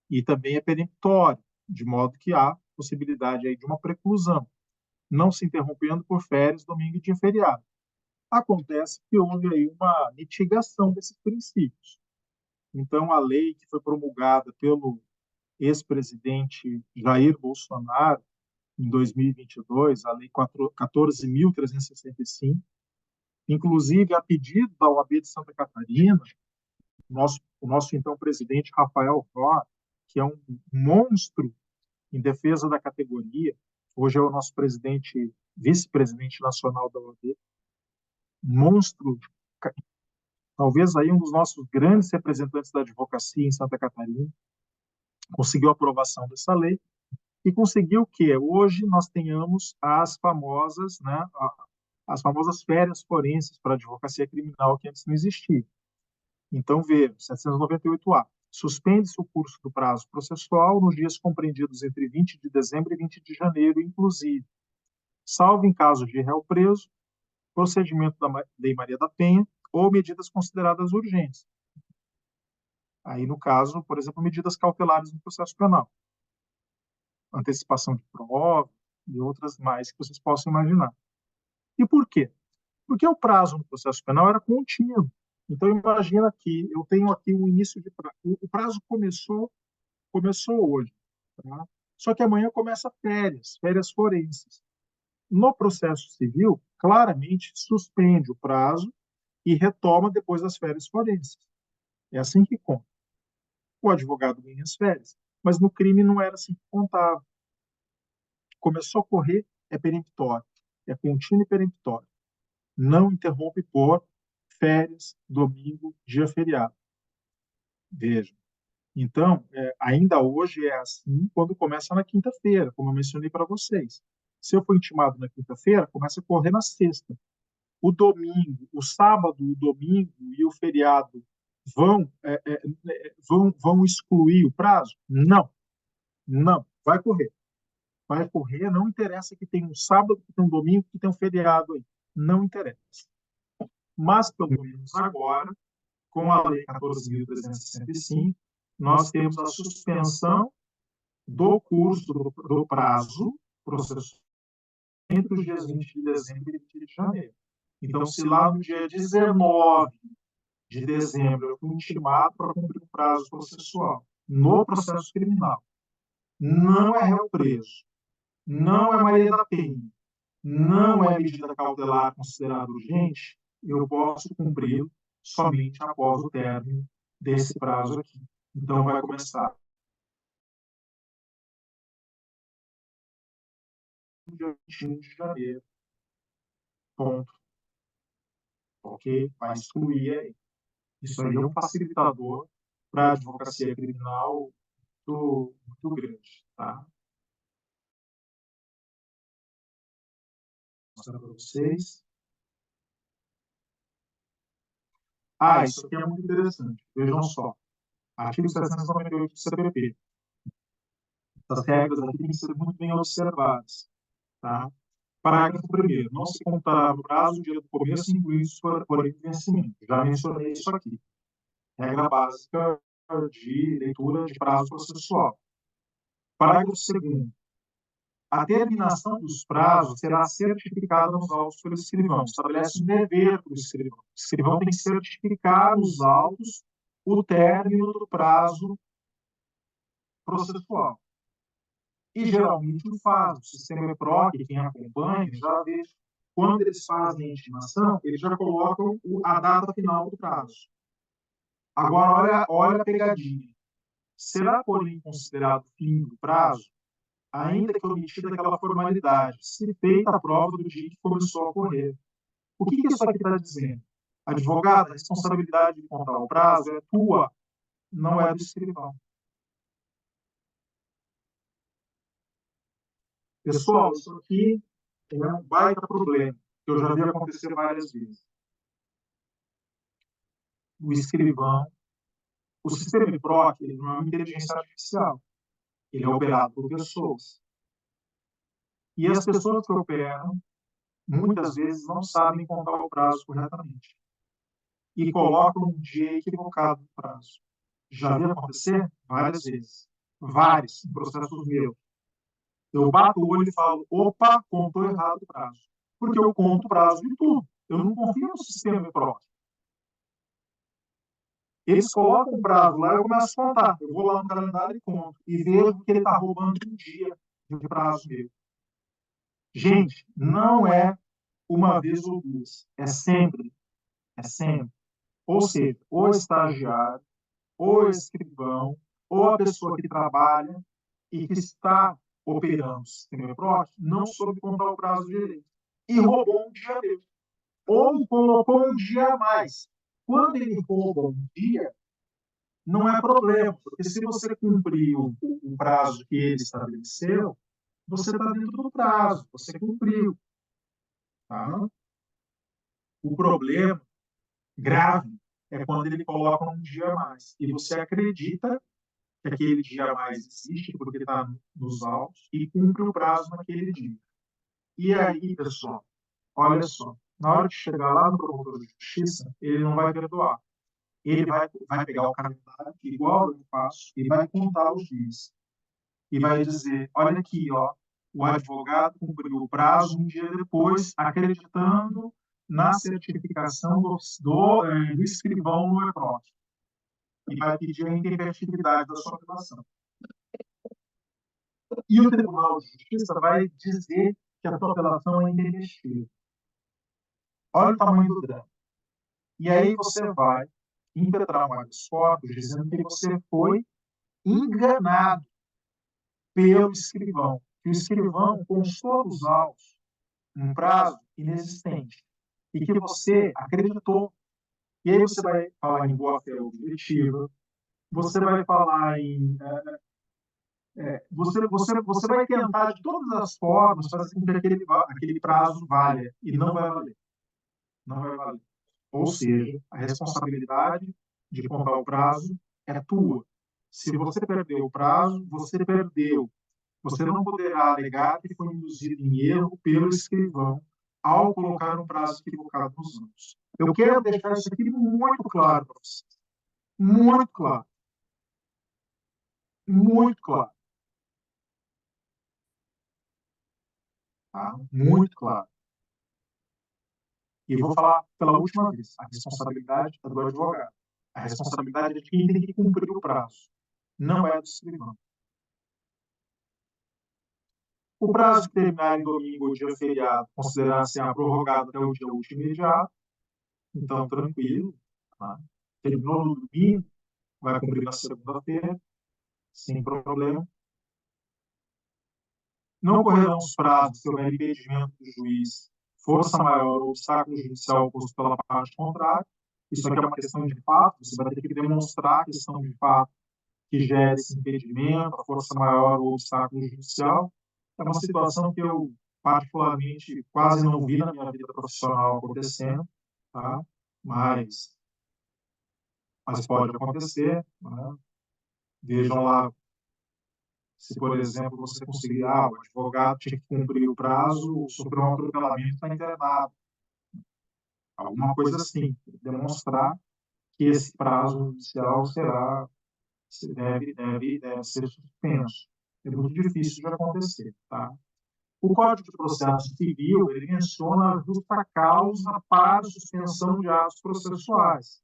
E também é peremptório, de modo que há possibilidade aí de uma preclusão, não se interrompendo por férias, domingo e dia feriado. Acontece que houve aí uma mitigação desses princípios. Então, a lei que foi promulgada pelo ex-presidente Jair Bolsonaro, em 2022, a Lei 14.365, inclusive a pedido da OAB de Santa Catarina, o nosso então presidente Rafael Roth, que é um monstro em defesa da categoria, hoje é o nosso presidente, vice-presidente nacional da OAB, monstro, talvez aí um dos nossos grandes representantes da advocacia em Santa Catarina, conseguiu a aprovação dessa lei e conseguiu que hoje nós tenhamos as famosas, né, as famosas férias forenses para a advocacia criminal que antes não existia. Então, veja, 798-A. Suspende-se o curso do prazo processual nos dias compreendidos entre 20 de dezembro e 20 de janeiro, inclusive, salvo em caso de réu preso, procedimento da Lei Maria da Penha ou medidas consideradas urgentes. Aí, no caso, por exemplo, medidas cautelares no processo penal, antecipação de prova e outras mais que vocês possam imaginar. E por quê? Porque o prazo no processo penal era contínuo. Então, imagina que eu tenho aqui o início de prazo. O prazo começou hoje. Tá? Só que amanhã começa férias forenses. No processo civil, claramente suspende o prazo e retoma depois das férias forenses. É assim que conta. O advogado ganha as férias. Mas no crime não era assim que contava. Começou a correr, é peremptório. É contínuo e peremptório. Não interrompe por férias, domingo, dia feriado. Veja. Então, ainda hoje é assim quando começa na quinta-feira, como eu mencionei para vocês. Se eu for intimado na quinta-feira, começa a correr na sexta. O domingo, o sábado, o domingo e o feriado vão, vão excluir o prazo? Não, não. Vai correr. Vai correr, não interessa que tenha um sábado, que tenha um domingo, que tenha um feriado aí. Não interessa. Mas, pelo menos agora, com a Lei 14.365, nós temos a suspensão do curso do prazo processual entre os dias 20 de dezembro e 20 de janeiro. Então, se lá no dia 19 de dezembro eu fui intimado para cumprir o prazo processual no processo criminal, não é réu preso, não é Maria da Penha, não é medida cautelar considerada urgente, eu posso cumpri-lo somente após o término desse prazo aqui. Então, vai começar no dia 21 de janeiro. Ponto. Ok? Vai excluir aí. Isso aí é um facilitador para a advocacia criminal muito grande. Tá? Vou mostrar para vocês. Isso aqui é muito interessante. Vejam só. Artigo 798 do CPP. Essas regras aqui têm que ser muito bem observadas, tá? Parágrafo 1º. Não se contará no prazo do dia do começo, incluindo por vencimento. Já mencionei isso aqui. Regra básica de leitura de prazo processual. Parágrafo 2º. A terminação dos prazos será certificada nos autos pelo escrivão. Estabelece um dever para o escrivão. O escrivão tem que certificar nos autos o término do prazo processual. E geralmente o faz. O sistema EPROC, quem acompanha, já vê, quando eles fazem a intimação, eles já colocam a data final do prazo. Agora, olha a pegadinha. Será, porém, considerado fim do prazo, ainda que omitida aquela formalidade, se feita a prova do dia que começou a ocorrer. O que isso aqui está dizendo? Advogado, a responsabilidade de contar o prazo é tua, não é do escrivão. Pessoal, isso aqui é um baita problema, que eu já vi acontecer várias vezes. O escrivão, o sistema EPROC, ele não é uma inteligência artificial, ele é operado por pessoas. E as pessoas que operam, muitas vezes, não sabem contar o prazo corretamente. E colocam um dia equivocado no prazo. Já vi acontecer várias vezes. Vários, em processos meus. Eu bato o olho e falo, opa, contou errado o prazo. Porque eu conto o prazo de tudo. Eu não confio no sistema EPROC. Eles colocam o prazo lá e eu começo a contar. Eu vou lá no calendário e conto. E vejo que ele está roubando um dia de prazo meu. Gente, não é uma vez ou duas. É sempre. É sempre. Ou seja, o estagiário, ou o escrivão, ou a pessoa que trabalha e que está operando o sistema EPROC não soube contar o prazo direito. E roubou um dia dele. Ou colocou um dia a mais. Quando ele rouba um dia, não é problema, porque se você cumpriu o prazo que ele estabeleceu, você está dentro do prazo, você cumpriu. Tá? O problema grave é quando ele coloca um dia a mais. E você acredita que aquele dia a mais existe, porque está nos autos, e cumpre o prazo naquele dia. E aí, pessoal, olha só, na hora de chegar lá no promotor de justiça, ele não vai perdoar. Ele vai pegar o calendário, igual eu faço, e vai contar os dias. E vai dizer, olha aqui, ó, o advogado cumpriu o prazo um dia depois, acreditando na certificação do escrivão no EPROC. E vai pedir a intempestividade da sua apelação. E o Tribunal de Justiça vai dizer que a sua apelação é intempestiva. Olha o tamanho do drama. E aí você vai impetrar um habeas corpus dizendo que você foi enganado pelo escrivão. Que o escrivão constou nos autos um prazo inexistente e que você acreditou. E aí você vai falar em boa-fé objetiva, você vai falar em... você vai tentar de todas as formas fazer com que aquele prazo valha, e não vai valer. Não vai valer. Ou seja, a responsabilidade de contar o prazo é tua. Se você perdeu o prazo, você perdeu. Você não poderá alegar que foi induzido em erro pelo escrivão ao colocar um prazo equivocado nos autos. Eu quero deixar isso aqui muito claro para vocês. Muito claro. Muito claro. Tá? Muito claro. E vou falar pela última vez. A responsabilidade é do advogado. A responsabilidade é de quem tem que cumprir o prazo. Não é do escrivão. O prazo que terminar em domingo ou dia feriado considerar-se prorrogado até o dia útil imediato. Então, tranquilo. Tá? Terminou no domingo, vai cumprir na segunda-feira, sem problema. Não ocorrerão os prazos se houver impedimento do juiz, força maior ou obstáculo judicial oposto pela parte contrária. Isso aqui é uma questão de fato, você vai ter que demonstrar a questão de fato que gera esse impedimento, a força maior ou obstáculo judicial. É uma situação que eu, particularmente, quase não vi na minha vida profissional acontecendo, tá? Mas pode acontecer, né? Vejam lá Se, por exemplo, você conseguir, o advogado tinha que cumprir o prazo, sofreu um atropelamento, está internado. Alguma coisa assim, demonstrar que esse prazo judicial deve ser suspenso. É muito difícil de acontecer, tá? O Código de Processo Civil, ele menciona a justa causa para suspensão de atos processuais,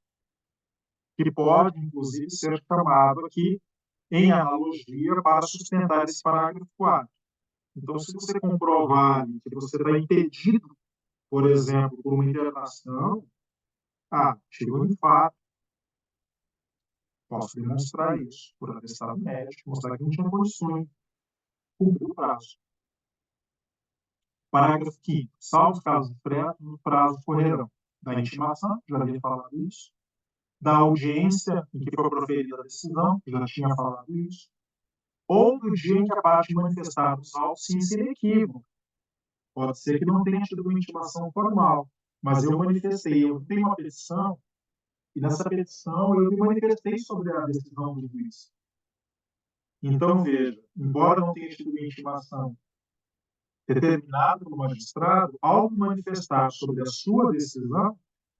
que pode, inclusive, ser chamado aqui em analogia para sustentar esse parágrafo 4. Então, se você comprovar que você está impedido, por exemplo, por uma internação, chegou um fato, posso demonstrar isso por atestado médico, mostrar que não tinha condições de cumprir o prazo. Parágrafo 5º. Salvo casos expressos, os prazos correrão da intimação, já havia falado isso, da audiência em que foi proferida a decisão, já tinha falado isso, ou do dia em que a parte manifestar os autos sem equívoco. Pode ser que não tenha tido uma intimação formal, mas eu manifestei, eu tenho uma petição, e nessa petição eu me manifestei sobre a decisão do juiz. Então, veja, embora não tenha tido uma intimação determinada pelo magistrado, ao manifestar sobre a sua decisão,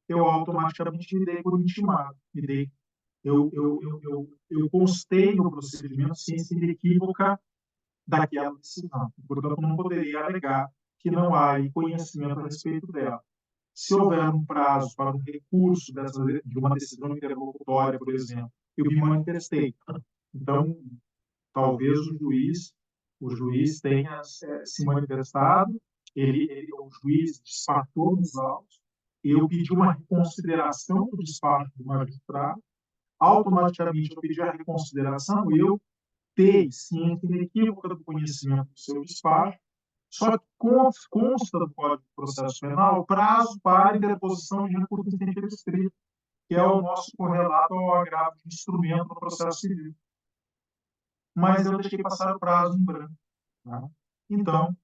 eu automaticamente me dei por intimado, eu constei no procedimento ciência inequívoca daquela decisão. Portanto, não poderia alegar que não há conhecimento a respeito dela. Se houver um prazo para um recurso de uma decisão interlocutória, por exemplo, eu me manifestei. Então, talvez o juiz tenha se manifestado, o juiz despachou nos autos, eu pedi uma reconsideração do despacho do magistrado, automaticamente eu pedi a reconsideração, eu ter ciência inequívoca do conhecimento do seu despacho, só que consta do Código de Processo Penal o prazo para interposição de recurso em sentido estrito, que é o nosso correlato ao agravo de instrumento no processo civil. Mas eu deixei passar o prazo em branco. Tá? Então,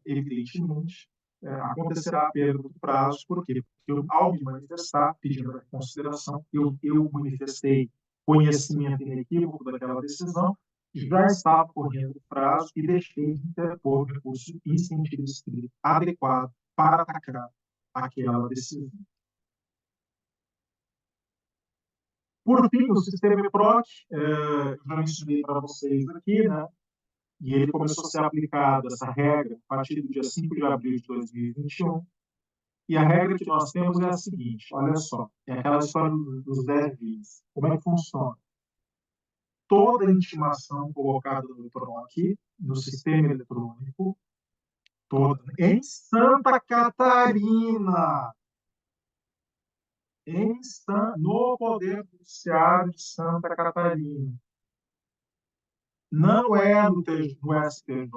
evidentemente, acontecerá a perda do prazo. Por quê? Porque eu, ao me manifestar, pedindo a reconsideração, eu manifestei conhecimento inequívoco daquela decisão, já estava correndo o prazo e deixei de interpor o recurso em sentido estrito adequado para atacar aquela decisão. Por fim, o sistema EPROC, eu já mencionei para vocês aqui, né? E ele começou a ser aplicado, essa regra, a partir do dia 5 de abril de 2021. E a regra que nós temos é a seguinte, olha só, é aquela história dos 10 dias. Como é que funciona? Toda intimação colocada no EPROC, no sistema eletrônico, em Santa Catarina, no Poder Judiciário de Santa Catarina, não é no STJ,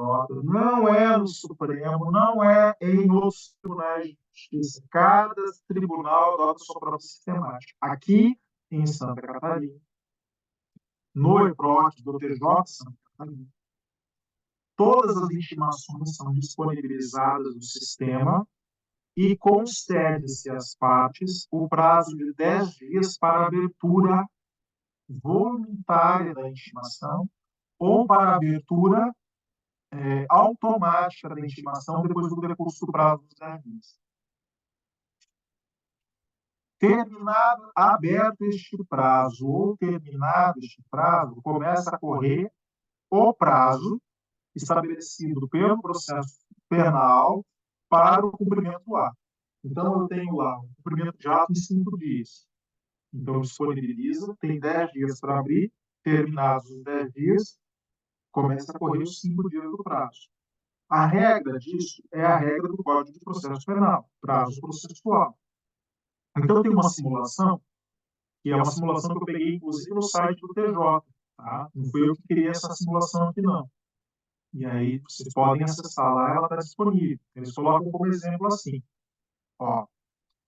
não é no Supremo, não é em outros tribunais de justiça. Cada tribunal adota sua própria sistemática. Aqui, em Santa Catarina, no EPROC do TJ Santa Catarina, todas as intimações são disponibilizadas no sistema e concede-se às partes o prazo de 10 dias para abertura voluntária da intimação ou para abertura automática da intimação depois do decurso do prazo dos 10 dias. Terminado, aberto este prazo ou terminado este prazo, começa a correr o prazo estabelecido pelo processo penal para o cumprimento do ato. Então, eu tenho lá um cumprimento de ato em 5 dias. Então, disponibiliza, tem 10 dias para abrir, terminados os 10 dias, começa a correr os 5 dias do prazo. A regra disso é a regra do Código de Processo Penal, prazo processual. Então, tem uma simulação, que é uma simulação que eu peguei, inclusive, no site do TJ. Tá? Não fui eu que criei essa simulação aqui, não. E aí, vocês podem acessar lá, ela está disponível. Eles colocam como exemplo assim.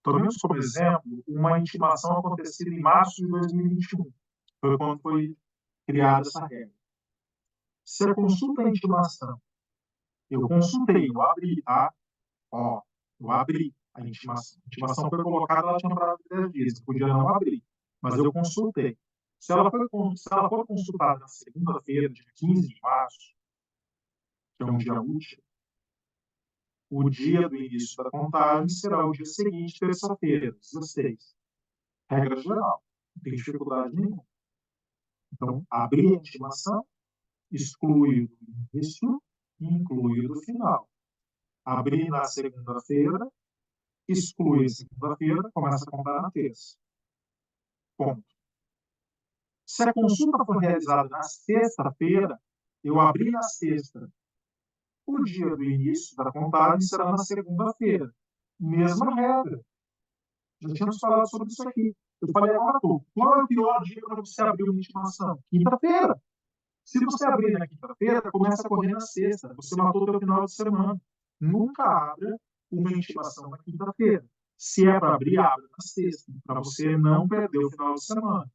Tomemos como exemplo uma intimação acontecida em março de 2021. Foi quando foi criada essa regra. Se a consulta é intimação, eu consultei, eu abri, tá? Eu abri a intimação. A intimação foi colocada, ela tinha prazo de 10 dias. Eu podia não abrir, mas eu consultei. Se ela for consultada na segunda-feira, dia 15 de março, que é um dia útil, o dia do início da contagem será o dia seguinte, terça-feira, 16. Regra geral, não tem dificuldade nenhuma. Então, abrir a intimação, exclui do início e inclui do final. Abrir na segunda-feira, exclui a segunda-feira, começa a contar na terça. Ponto. Se a consulta for realizada na sexta-feira, eu abri na sexta. O dia do início da contagem será na segunda-feira. Mesma regra. Já tínhamos falado sobre isso aqui. Eu falei agora, qual é o pior dia para você abrir uma intimação? Quinta-feira. Se você abrir na quinta-feira, começa a correr na sexta. Você matou o seu final de semana. Nunca abra uma intimação na quinta-feira. Se é para abrir, abra na sexta, para você não perder o final de semana.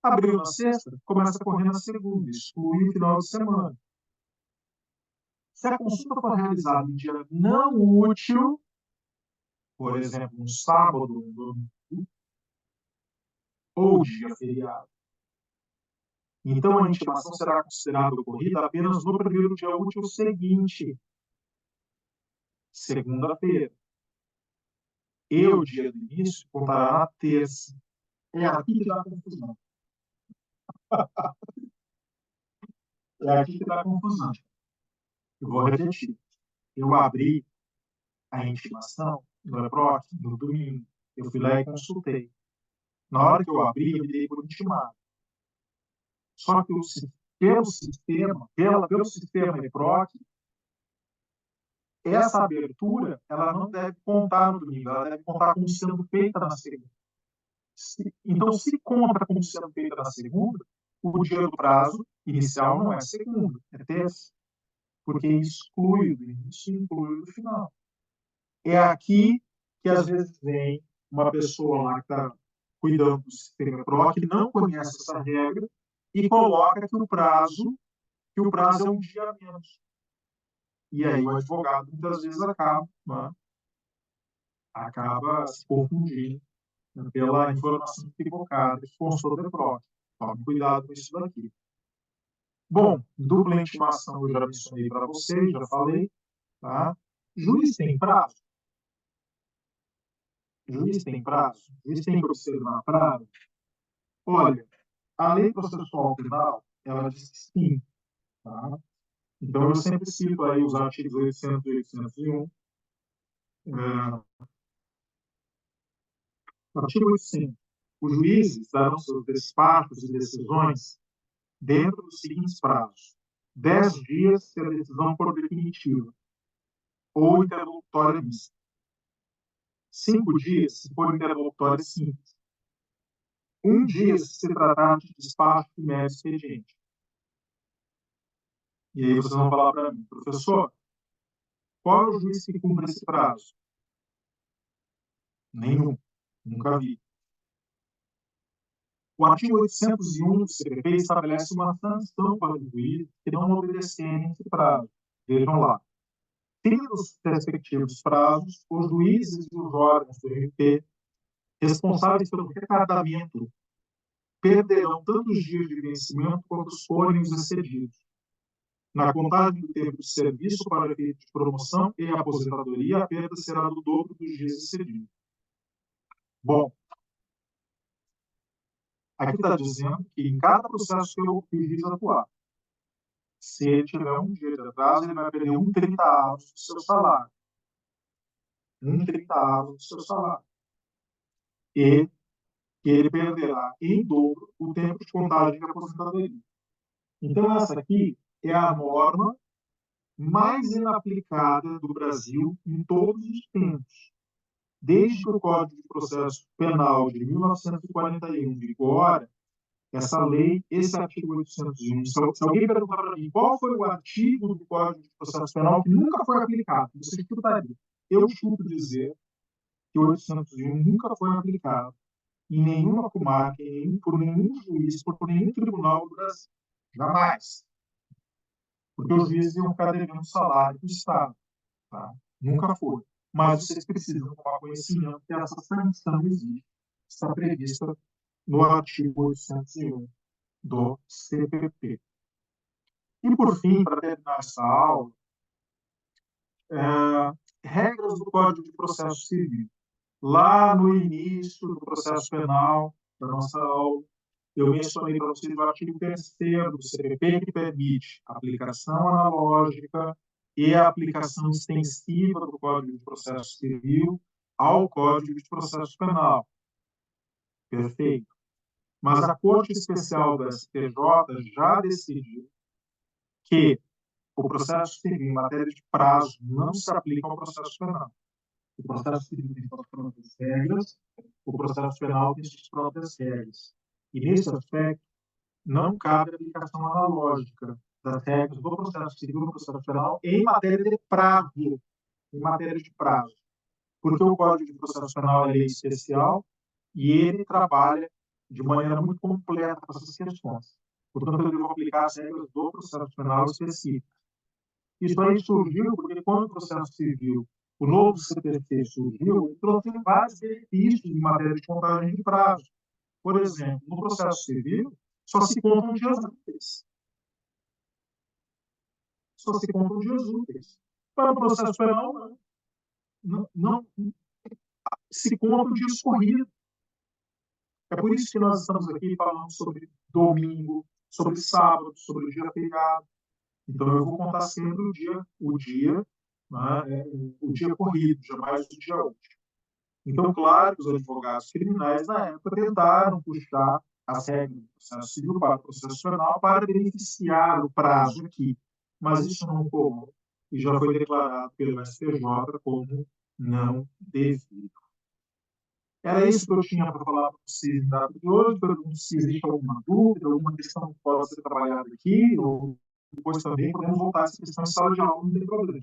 Abriu na sexta, começa a correr na segunda, exclui o final de semana. Se a consulta for realizada em dia não útil, por exemplo, um sábado, um domingo, ou dia feriado, então a intimação será considerada ocorrida apenas no primeiro dia útil seguinte, segunda-feira. E o dia do início contará na terça. É aqui que dá confusão. É aqui que dá confusão. Eu vou repetir. Eu abri a intimação no EPROC no domingo. Eu fui lá e consultei. Na hora que eu abri, eu me dei por intimado. Só que pelo sistema EPROC, essa abertura ela não deve contar no domingo, ela deve contar como sendo feita na segunda. Então, se conta como sendo feita na segunda, o dia do prazo inicial não é segunda, é terça, porque exclui o início e inclui o final. É aqui que às vezes vem uma pessoa lá que está cuidando do sistema PRO, que não conhece essa regra e coloca que o prazo é um dia a menos. E aí o advogado muitas vezes acaba se confundindo, né, pela informação equivocada que constou da prova. Tome cuidado com isso daqui. Bom, dupla intimação eu já mencionei para vocês, já falei. Tá? Juiz tem prazo? Juiz tem prazo? Juiz tem que observar prazo? Olha, a lei processual penal, ela diz que sim. Tá? Então, eu sempre cito aí os artigos 800 e 801. Artigo 800. Os juízes darão seus despachos e decisões dentro dos seguintes prazos: 10 dias se a decisão for definitiva ou interlocutória mista. 5 dias se for interlocutória simples. 1 dia se tratar de despacho de mero expediente. E aí vocês vão falar para mim, professor, qual é o juiz que cumpre esse prazo? Nenhum. Nunca vi. O artigo 801 do CPP estabelece uma sanção para os juízes que não obedecerem esse prazo. Vejam lá. Tendo os respectivos prazos, os juízes e os órgãos do MP responsáveis pelo retardamento perderão tanto os dias de vencimento quanto os forem os excedidos. Na contagem do tempo de serviço para efeito de promoção e aposentadoria, a perda será do dobro dos dias excedidos. Bom, aqui está dizendo que em cada processo que o juiz atuar, se ele tiver 1 dia de atraso, ele vai perder 1/30 avos do seu salário. 1/30 avos do seu salário. E que ele perderá em dobro o tempo de contagem de aposentadoria. Então, essa aqui é a norma mais inaplicada do Brasil em todos os tempos. Desde que o Código de Processo Penal de 1941 vigora, essa lei, esse artigo 801, se alguém perguntar para mim qual foi o artigo do Código de Processo Penal que nunca foi aplicado, você chutaria. Eu chuto dizer que o 801 nunca foi aplicado em nenhuma comarca, por nenhum juiz, por nenhum tribunal do Brasil. Jamais. Porque os juízes iam ficar devendo salário do Estado. Tá? Nunca foi. Mas vocês precisam tomar conhecimento que essa sanção existe, está prevista no artigo 801 do CPP. E, por fim, para terminar essa aula, regras do Código de Processo Civil. Lá no início do processo penal, da nossa aula, eu mencionei para vocês o artigo 3º do CPP, que permite a aplicação analógica e a aplicação extensiva do Código de Processo Civil ao Código de Processo Penal. Perfeito. Mas a Corte Especial do STJ já decidiu que o processo civil em matéria de prazo não se aplica ao processo penal. O processo civil tem suas próprias regras, o processo penal tem suas próprias regras. E, nesse aspecto, não cabe aplicação analógica das regras do processo civil no processo penal em matéria de prazo. Em matéria de prazo. Porque o Código de Processo Penal é lei especial e ele trabalha de maneira muito completa com essas questões. Portanto, eu devo aplicar as regras do processo penal específico. Isso aí surgiu porque, quando o processo civil, o novo CPC surgiu, ele trouxe vários benefícios em matéria de contagem de prazo. Por exemplo, no processo civil, só se contam dias úteis. Só se contam dias úteis. Para o processo penal, não se contam dias corridos. É por isso que nós estamos aqui falando sobre domingo, sobre sábado, sobre o dia feriado. Então, eu vou contar sempre o dia, né, o dia corrido, jamais o dia útil. Então, claro que os advogados criminais, na época, tentaram puxar as regras do processo civil para o processo penal para beneficiar o prazo aqui. Mas isso não ocorreu e já foi declarado pelo STJ como não devido. Era isso que eu tinha para falar para vocês na data de hoje. Pergunto se existe alguma dúvida, alguma questão que possa ser trabalhada aqui, ou depois também podemos voltar a essa questão em sala de aula, não tem problema.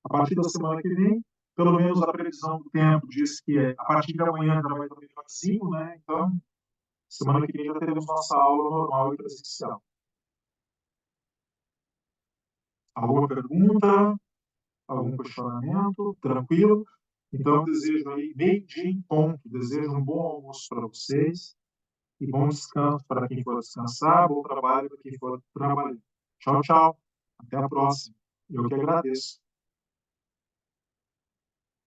A partir da semana que vem, pelo menos a previsão do tempo diz que a partir de amanhã já vai estar melhorzinho, né? Então, semana que vem já teremos nossa aula normal e presencial. Alguma pergunta? Algum questionamento? Tranquilo? Então, eu desejo aí, meio-dia em ponto, desejo um bom almoço para vocês e bom descanso para quem for descansar, bom trabalho para quem for trabalhar. Tchau, tchau. Até a próxima. Eu que agradeço.